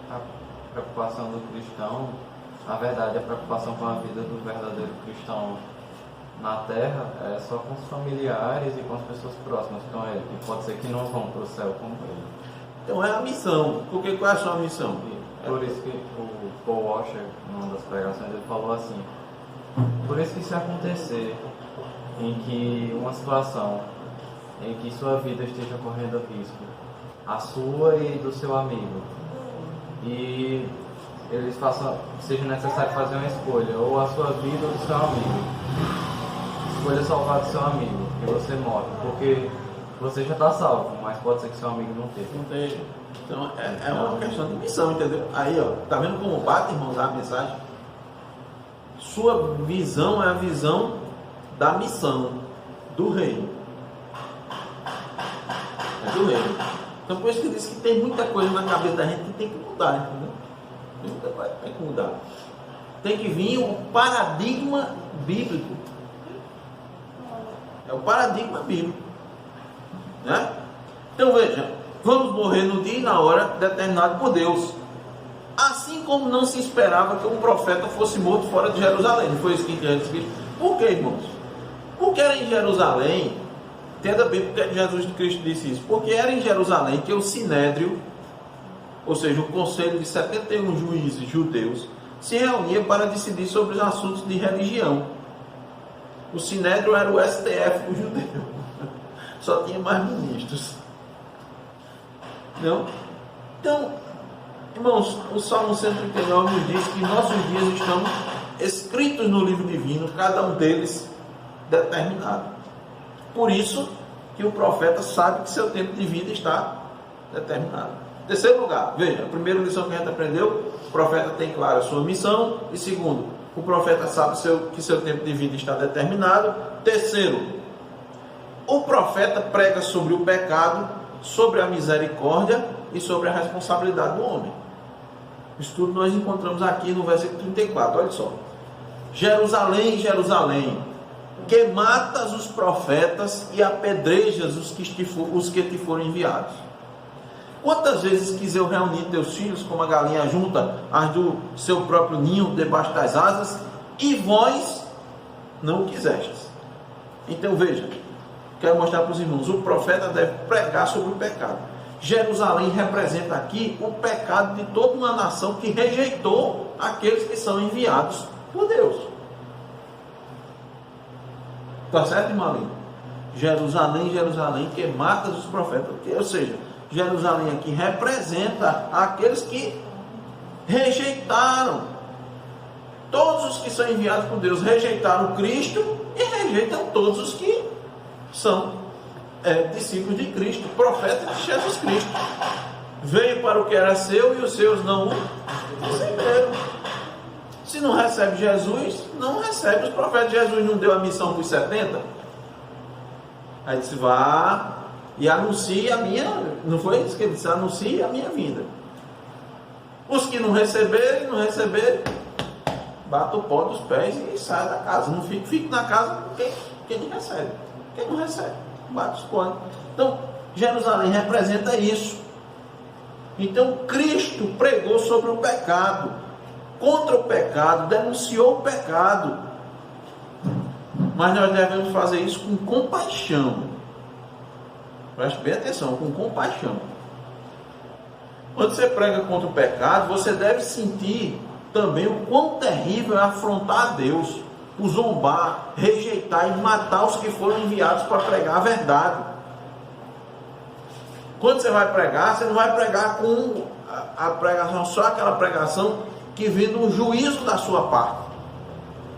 A preocupação do cristão, na verdade, a preocupação com a vida do verdadeiro cristão na terra é só com os familiares e com as pessoas próximas com ele, que pode ser que não vão para o céu com ele. Então é a missão. Porque qual é a sua missão? E por isso que o Paul Washer, numa das pregações, ele falou assim: por isso que se acontecer em que uma situação em que sua vida esteja correndo risco, a sua e do seu amigo, e eles seja necessário fazer uma escolha, ou a sua vida ou do seu amigo, escolha salvar do seu amigo, que você morre, porque você já está salvo, mas pode ser que seu amigo não esteja. Então é uma questão de missão, entendeu? Aí, ó, tá vendo como bate, irmãos, a mensagem? Sua visão é a visão da missão do reino. É do reino. Então por isso que diz que tem muita coisa na cabeça da gente que tem que mudar, entendeu? Tem muita coisa que tem que mudar. Tem que vir o paradigma bíblico. É o paradigma bíblico. Né? Então veja, vamos morrer no dia e na hora determinado por Deus. Assim como não se esperava que um profeta fosse morto fora de Jerusalém. Não foi isso que escrito? Por que, irmãos? Porque era em Jerusalém, entenda bem porque Jesus Cristo disse isso, porque era em Jerusalém que o Sinédrio, ou seja, o conselho de 71 juízes judeus, se reunia para decidir sobre os assuntos de religião. O Sinédrio era o STF judeu. Só tinha mais ministros. Não? Então, irmãos, o Salmo 139 nos diz que nossos dias estão escritos no livro divino, cada um deles determinado. Por isso que o profeta sabe que seu tempo de vida está determinado. Terceiro lugar, veja, a primeira lição que a gente aprendeu, o profeta tem claro a sua missão. E segundo, o profeta sabe que seu tempo de vida está determinado. Terceiro, o profeta prega sobre o pecado, sobre a misericórdia e sobre a responsabilidade do homem. Isso tudo nós encontramos aqui no versículo 34, olha só. Jerusalém, Jerusalém, que matas os profetas e apedrejas os que te foram enviados. Quantas vezes quis eu reunir teus filhos como a galinha junta as do seu próprio ninho debaixo das asas, e vós não o quisestes. Então veja, quero mostrar para os irmãos, o profeta deve pregar sobre o pecado. Jerusalém representa aqui o pecado de toda uma nação que rejeitou aqueles que são enviados por Deus. Está certo, irmão? Jerusalém, Jerusalém, que matas os profetas. Ou seja, Jerusalém aqui representa aqueles que rejeitaram. Todos os que são enviados por Deus rejeitaram Cristo e rejeitam todos os que são discípulos de Cristo, profetas de Jesus Cristo. Veio para o que era seu e os seus não o receberam. Se não recebe Jesus, não recebe os profetas. Jesus não deu a missão para os 70? Aí disse, vá e anuncie a minha, não foi isso que ele disse, anuncie a minha vinda. Os que não receberem, bata o pó dos pés e sai da casa. Não fique na casa quem não recebe. Quem não recebe, bate os pós. Então, Jerusalém representa isso. Então, Cristo pregou sobre o pecado, contra o pecado, denunciou o pecado. Mas nós devemos fazer isso com compaixão. Preste bem atenção, com compaixão. Quando você prega contra o pecado, você deve sentir também o quão terrível é afrontar a Deus, o zombar, rejeitar e matar os que foram enviados para pregar a verdade. Quando você vai pregar, você não vai pregar com a pregação, só aquela pregação que vem do juízo da sua parte.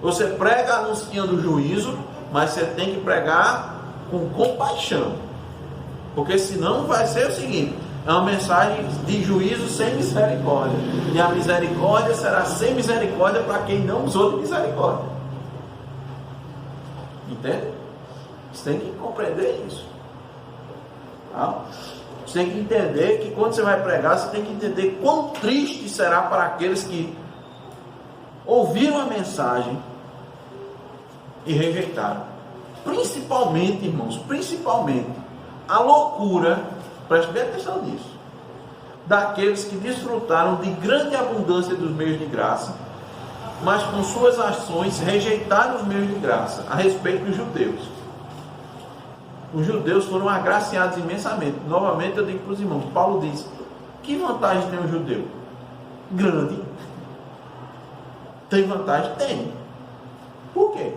Você prega anunciando o juízo, mas você tem que pregar com compaixão. Porque senão vai ser o seguinte, é uma mensagem de juízo sem misericórdia. E a misericórdia será sem misericórdia para quem não usou de misericórdia. Entende? Você tem que compreender isso. Tá? Você tem que entender que quando você vai pregar, você tem que entender quão triste será para aqueles que ouviram a mensagem e rejeitaram. Principalmente, irmãos, a loucura, preste bem atenção nisso, daqueles que desfrutaram de grande abundância dos meios de graça, mas com suas ações rejeitaram os meios de graça. A respeito dos judeus, os judeus foram agraciados imensamente. Novamente eu digo para os irmãos, Paulo diz, que vantagem tem o judeu? Grande. Tem vantagem? Tem. Por quê?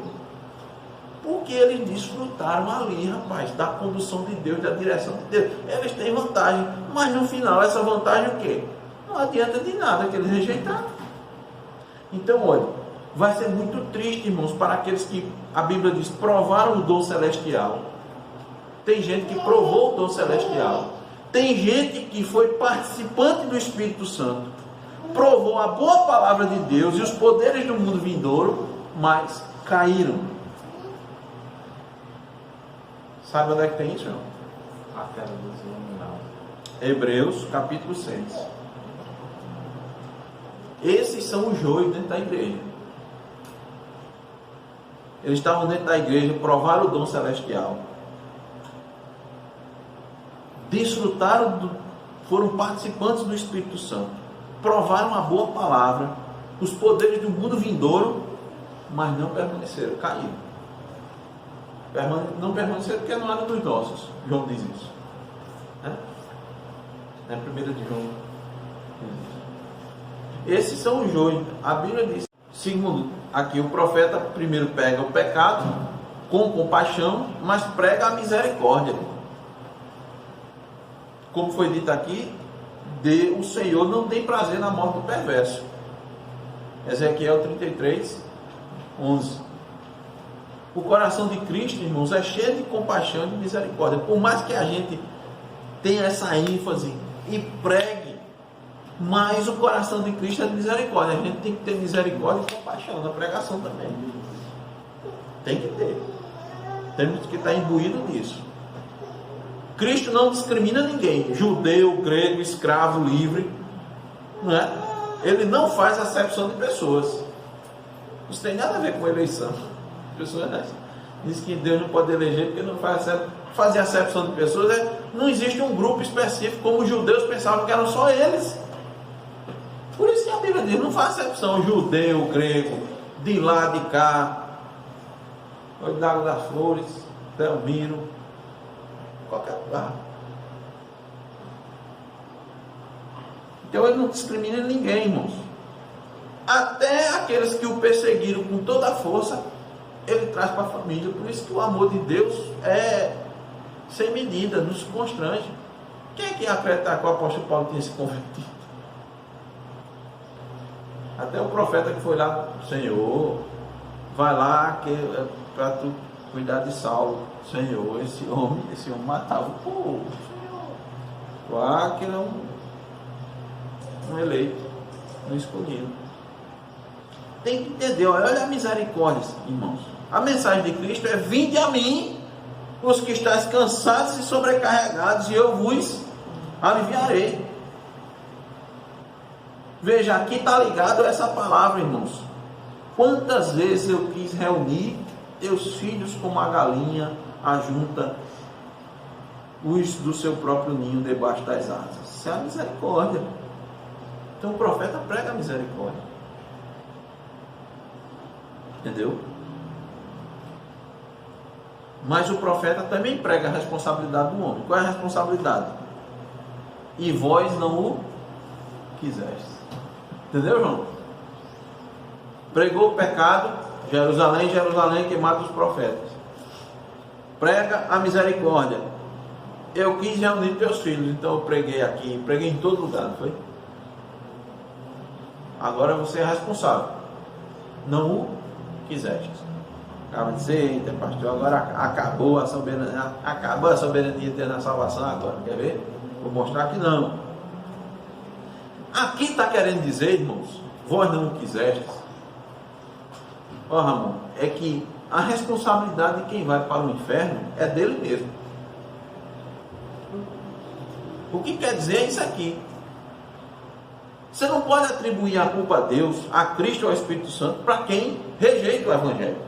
Porque eles desfrutaram ali, rapaz, da condução de Deus, da direção de Deus. Eles têm vantagem, mas no final essa vantagem o quê? Não adianta de nada que eles rejeitaram. Então, olha, vai ser muito triste, irmãos, para aqueles que, a Bíblia diz, provaram o dom celestial. Tem gente que provou o dom celestial. Tem gente que foi participante do Espírito Santo, provou a boa palavra de Deus e os poderes do mundo vindouro, mas caíram. Sabe onde é que tem isso, irmão? A queda dos iluminados. Hebreus, capítulo 6. Esses são os joios dentro da igreja. Eles estavam dentro da igreja, provaram o dom celestial, desfrutaram, foram participantes do Espírito Santo, provaram a boa palavra, os poderes do mundo vindouro, mas não permaneceram, caíram. Não permaneceram porque não eram dos nossos. João diz isso. É 1 de João. Esses são os joios. A Bíblia diz, segundo, aqui o profeta primeiro pega o pecado com compaixão, mas prega a misericórdia. Como foi dito aqui, o Senhor não tem prazer na morte do perverso. Ezequiel 33, 11. O coração de Cristo, irmãos, é cheio de compaixão e de misericórdia. Por mais que a gente tenha essa ênfase e pregue, mas o coração de Cristo é de misericórdia. A gente tem que ter misericórdia e compaixão na pregação também. Tem que ter. Temos que estar imbuído nisso. Cristo não discrimina ninguém, judeu, grego, escravo, livre, não é? Ele não faz acepção de pessoas. Isso tem nada a ver com eleição. Pessoas dizem que Deus não pode eleger porque não fazer acepção de pessoas. Não existe um grupo específico, como os judeus pensavam que eram só eles. Por isso que a Bíblia diz, não faz acepção, judeu, grego, de lá, de cá, Olho d'Água das Flores, Belmiro, qualquer lugar. Então ele não discrimina ninguém, irmãos. Até aqueles que o perseguiram com toda a força, ele traz para a família. Por isso que o amor de Deus é sem medida, nos constrange. Quem é que ia acreditar que o apóstolo Paulo tinha se convertido? Até o profeta que foi lá, Senhor, vai lá para tu cuidar de Saulo. Senhor, esse homem matava o povo. Claro que ele é um eleito, um escolhido. Tem que entender, olha a misericórdia, irmãos. A mensagem de Cristo é: vinde a mim, os que estáis cansados e sobrecarregados, e eu vos aliviarei. Veja, aqui está ligado a essa palavra, irmãos. Quantas vezes eu quis reunir teus filhos como a galinha ajunta os do seu próprio ninho debaixo das asas. Isso é a misericórdia. Então o profeta prega a misericórdia. Entendeu? Mas o profeta também prega a responsabilidade do homem. Qual é a responsabilidade? E vós não o quiseste. Entendeu, João? Pregou o pecado, Jerusalém, Jerusalém, que mata os profetas. Prega a misericórdia. Eu quis reunir teus filhos, então eu preguei aqui, preguei em todo lugar, não foi? Agora você é responsável. Não o quiseste. Acaba de dizer: eita, pastor, agora acabou a soberania na salvação agora. Quer ver? Vou mostrar que não. Aqui está querendo dizer, irmãos, vós não o quisestes. Ó, Ramon, é que a responsabilidade de quem vai para o inferno é dele mesmo. O que quer dizer é isso aqui. Você não pode atribuir a culpa a Deus, a Cristo ou ao Espírito Santo para quem rejeita o Evangelho.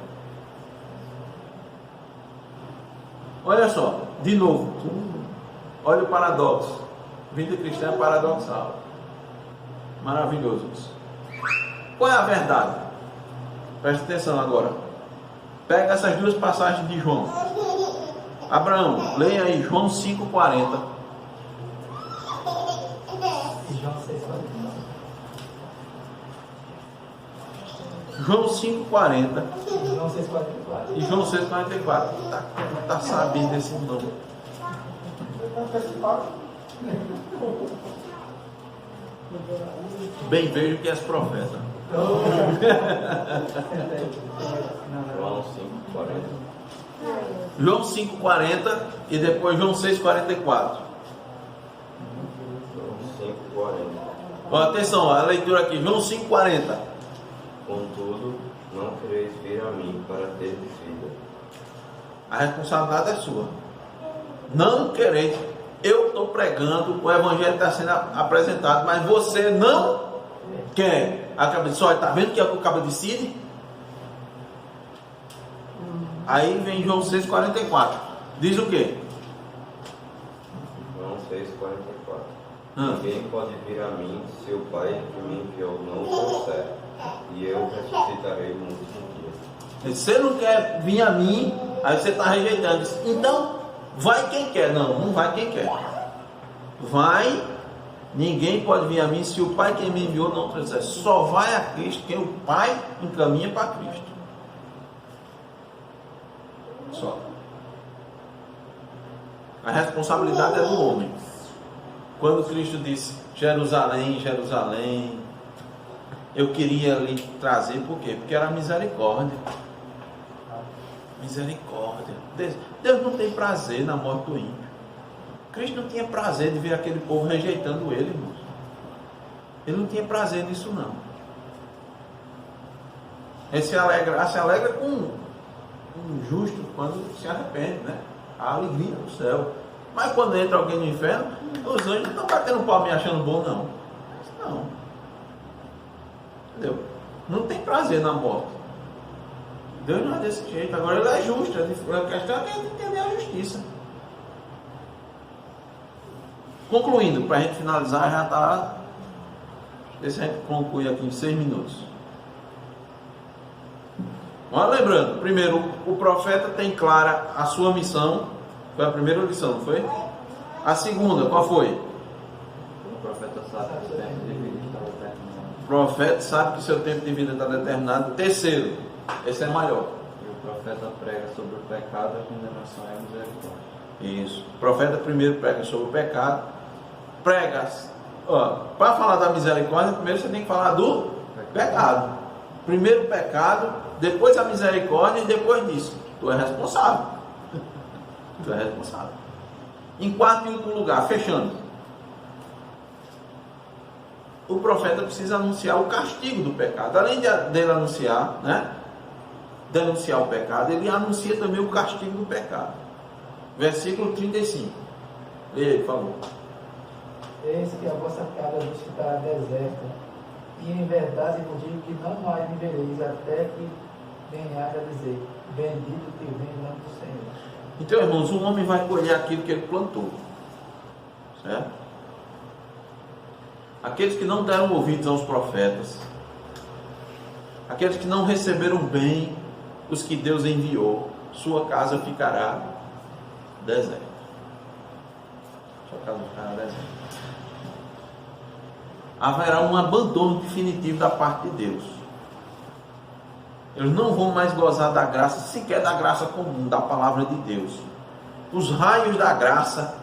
Olha só, de novo, olha o paradoxo. Vida cristã é paradoxal. Maravilhoso isso. Qual é a verdade? Preste atenção agora. Pega essas duas passagens de João. Abraão, leia aí João 5,40. João 5,40 e João 6,44. Está sabendo desse nome. Bem vejo que és profeta. João 5,40. João 5,40 e depois João 6,44. João 5,40. Atenção, a leitura aqui, João 5,40. Contudo, não quereis vir a mim para ter vida. A responsabilidade é sua. Não quereis. Eu estou pregando, o evangelho está sendo apresentado, mas você não quer. Acaba de só, está vendo que é o cabo decide? Aí vem João 6,44. Diz o quê? João 6,44. Ninguém pode vir a mim se o Pai que me enviou não o trouxer, e eu ressuscitarei no último dia. Se você não quer vir a mim, aí você está rejeitando. Então, vai quem quer. Não, não vai quem quer. Vai, ninguém pode vir a mim se o Pai que me enviou não trouxer. Só vai a Cristo quem o Pai encaminha para Cristo. Só. A responsabilidade é do homem. Quando Cristo disse: Jerusalém, Jerusalém, eu queria lhe trazer, por quê? Porque era misericórdia. Misericórdia. Deus não tem prazer na morte do ímpio. Cristo não tinha prazer de ver aquele povo rejeitando ele, irmãos. Ele não tinha prazer nisso, não. Ele se alegra com um justo quando se arrepende, né? A alegria do céu. Mas quando entra alguém no inferno, os anjos não estão batendo palma e achando bom, não. Não. Entendeu? Não tem prazer na morte. Deus não é desse jeito. Agora ele é justo. A questão é que a gente entender a justiça. Concluindo, para a gente finalizar, já está. Deixa a gente concluir aqui em 6 minutos. Mas lembrando, primeiro, o profeta tem clara a sua missão. Foi a primeira lição, não foi? A segunda, qual foi? O profeta sabe profeta sabe que seu tempo de vida está determinado. Terceiro, esse é maior. E o profeta prega sobre o pecado, a condenação e a misericórdia. Isso. O profeta primeiro prega sobre o pecado. Prega. Para falar da misericórdia, primeiro você tem que falar do pecado. Primeiro o pecado, depois a misericórdia e depois disso. Tu é responsável. Tu é responsável. Em quarto e último lugar, fechando. O profeta precisa anunciar o castigo do pecado. Além dele anunciar, denunciar o pecado, ele anuncia também o castigo do pecado. Versículo 35. Leia, por favor. Eis que a vossa casa vos ficará deserta, e em verdade vos digo que não mais me vereis até que venhais a dizer: bendito que vem em nome do Senhor. Então, irmãos, o homem vai colher aquilo que ele plantou. Certo? Aqueles que não deram ouvidos aos profetas, aqueles que não receberam bem os que Deus enviou, sua casa ficará deserta. Sua casa ficará deserta. Haverá um abandono definitivo da parte de Deus. Eles não vão mais gozar da graça, sequer da graça comum, da palavra de Deus. Os raios da graça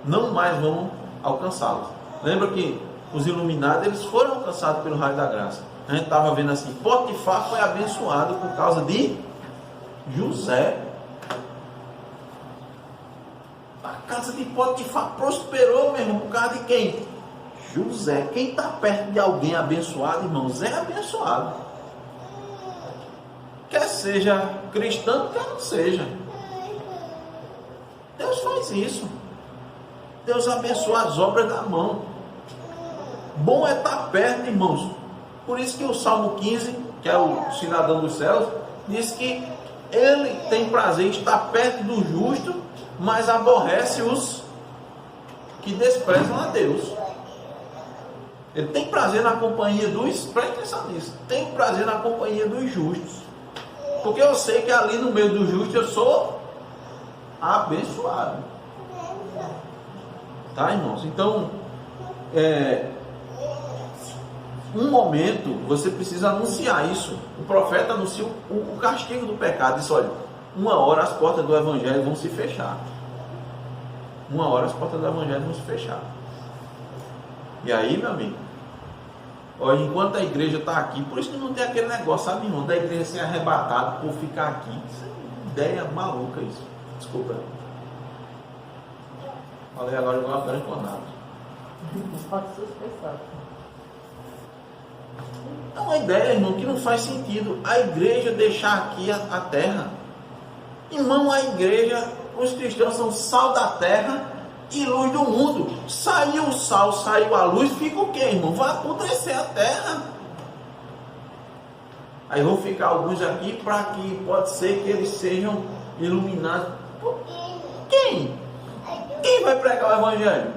não mais vão alcançá-los. Lembra que os iluminados, eles foram alcançados pelo raio da graça. A gente estava vendo assim, Potifar foi abençoado por causa de José. A casa de Potifar prosperou, meu irmão, por causa de quem? José. Quem está perto de alguém abençoado, irmãos, é abençoado. Quer seja cristão, quer não seja. Deus faz isso. Deus abençoa as obras da mão. Bom é estar perto, irmãos. Por isso que o Salmo 15, que é o cidadão dos céus, diz que ele tem prazer em estar perto do justo, mas aborrece os que desprezam a Deus. Ele tem prazer na companhia dos, presta atenção nisso, tem prazer na companhia dos justos. Porque eu sei que ali no meio do justo eu sou abençoado. Tá, irmãos? Então, um momento você precisa anunciar isso. O profeta anuncia o castigo do pecado. Diz: olha, uma hora as portas do evangelho vão se fechar. Uma hora as portas do evangelho vão se fechar. E aí, meu amigo, olha, enquanto a igreja está aqui, por isso que não tem aquele negócio, sabe, irmão, da igreja ser arrebatada por ficar aqui. Isso é ideia maluca, isso. Desculpa. Falei agora igual a Fera Enconado. Pode suspensão. É uma ideia, irmão, que não faz sentido a igreja deixar aqui a terra. Irmão, a igreja, os cristãos são sal da terra e luz do mundo. Saiu o sal, saiu a luz, fica o quê, irmão? Vai apodrecer a terra. Aí vão ficar alguns aqui para que pode ser que eles sejam iluminados. Quem? Quem vai pregar o evangelho?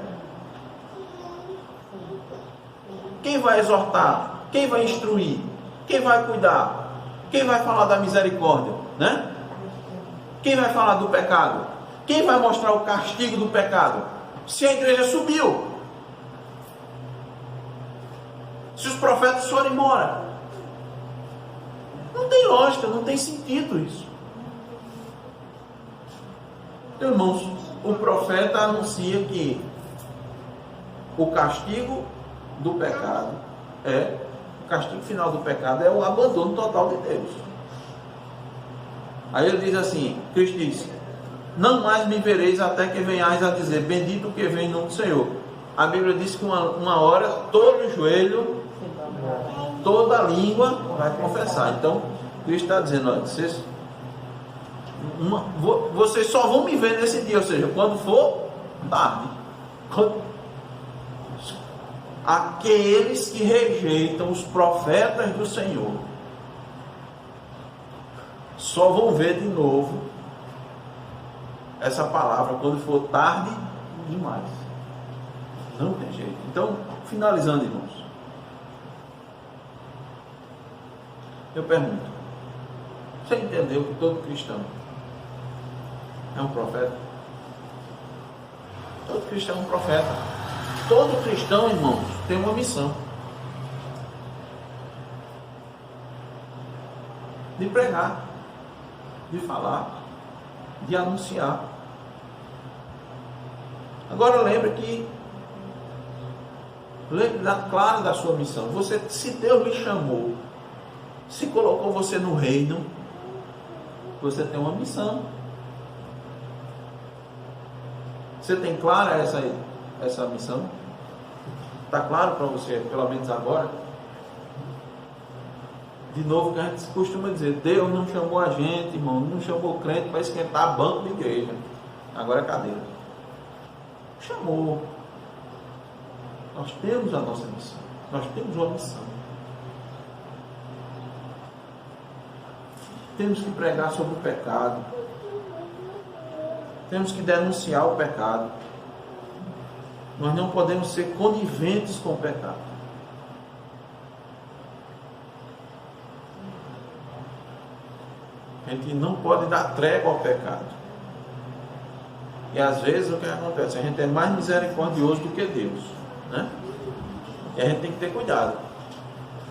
Quem vai exortar? Quem vai instruir? Quem vai cuidar? Quem vai falar da misericórdia? Né? Quem vai falar do pecado? Quem vai mostrar o castigo do pecado? Se a igreja subiu, se os profetas foram embora, não tem lógica, não tem sentido isso. Então, irmãos, o profeta anuncia que o castigo do pecado o castigo final do pecado é o abandono total de Deus. Aí ele diz assim, Cristo disse: não mais me vereis até que venhais a dizer, bendito que vem em nome do Senhor. A Bíblia diz que uma hora todo joelho, toda língua vai confessar. Então Cristo está dizendo: olha, vocês só vão me ver nesse dia, ou seja, quando for tarde. Aqueles que rejeitam os profetas do Senhor só vão ver de novo essa palavra quando for tarde demais. Não tem jeito. Então, finalizando, irmãos, eu pergunto: você entendeu que todo cristão é um profeta? Todo cristão é um profeta. Todo cristão, irmãos, tem uma missão. de pregar, de falar, de anunciar. Agora lembre claro da sua missão. Se Deus lhe chamou, se colocou você no reino, você tem uma missão. Você tem clara essa missão? Está claro para você, pelo menos agora? De novo, que a gente costuma dizer, Deus não chamou a gente, irmão, não chamou o crente para esquentar banco de igreja. Agora é cadeira. Chamou. Nós temos a nossa missão. Nós temos uma missão. Temos que pregar sobre o pecado. Temos que denunciar o pecado. Nós não podemos ser coniventes com o pecado. A gente não pode dar trégua ao pecado. E às vezes o que acontece? A gente é mais misericordioso do que Deus, né? E a gente tem que ter cuidado.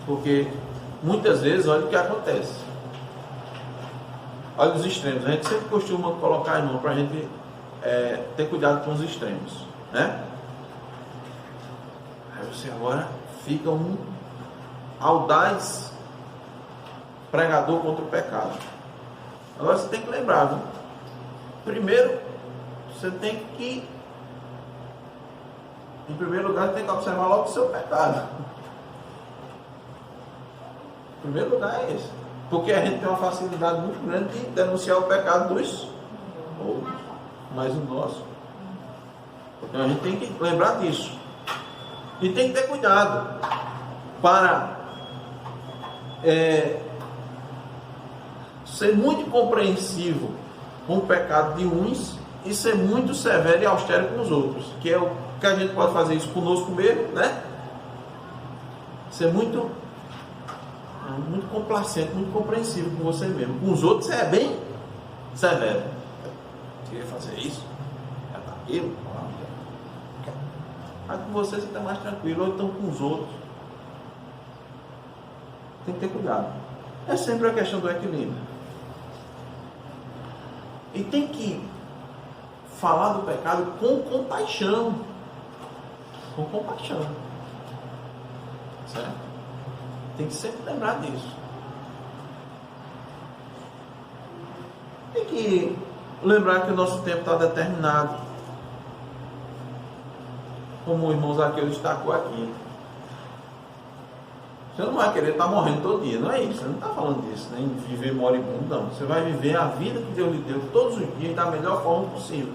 Porque muitas vezes, olha o que acontece. Olha os extremos. A gente sempre costuma colocar, irmão, para a gente ter cuidado com os extremos, né? Aí você agora fica um audaz pregador contra o pecado. Agora você tem que lembrar, viu? Primeiro, você tem que, em primeiro lugar, você tem que observar logo o seu pecado. O primeiro lugar é esse. Porque a gente tem uma facilidade muito grande de denunciar o pecado dos outros, mas o nosso. Então a gente tem que lembrar disso. E tem que ter cuidado para ser muito compreensivo com o pecado de uns e ser muito severo e austero com os outros, que é o que a gente pode fazer isso conosco mesmo, né? Ser muito complacente, muito compreensivo com você mesmo. Com os outros é bem severo. Você quer fazer isso? É para aquilo? Mas com você está mais tranquilo, ou então com os outros. Tem que ter cuidado. É sempre a questão do equilíbrio. E tem que falar do pecado com compaixão. Com compaixão. Certo? Tem que sempre lembrar disso. Tem que lembrar que o nosso tempo está determinado. Como o irmão Zaqueu destacou aqui. Você não vai querer estar morrendo todo dia, não é isso. Você não está falando disso, nem viver moribundo, não. Você vai viver a vida que Deus lhe deu todos os dias da melhor forma possível.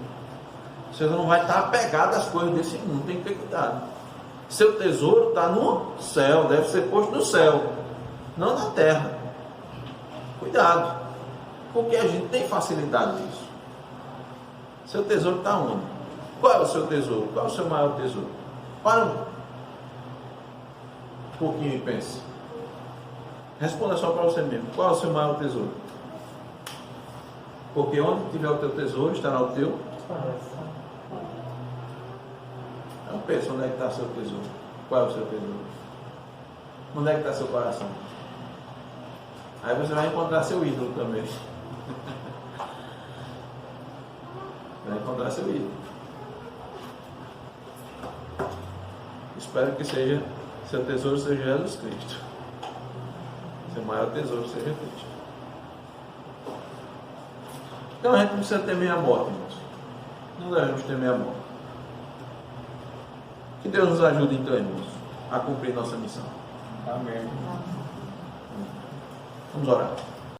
Você não vai estar apegado às coisas desse mundo, tem que ter cuidado. Seu tesouro está no céu, deve ser posto no céu, não na terra. Cuidado, porque a gente tem facilidade disso. Seu tesouro está onde? Qual é o seu tesouro? Qual é o seu maior tesouro? Para um pouquinho e pense. Responda só para você mesmo. Qual é o seu maior tesouro? Porque onde tiver o teu tesouro, estará o teu coração. Então pensa, onde é que está seu tesouro? Qual é o seu tesouro? Onde é que está seu coração? Aí você vai encontrar seu ídolo também. Vai encontrar seu ídolo. Espero que seu tesouro seja Jesus Cristo. Seu maior tesouro seja Cristo. Então a gente não precisa temer a morte, irmãos. Não devemos temer a morte. Que Deus nos ajude então, irmãos, a cumprir nossa missão. Amém. Vamos orar.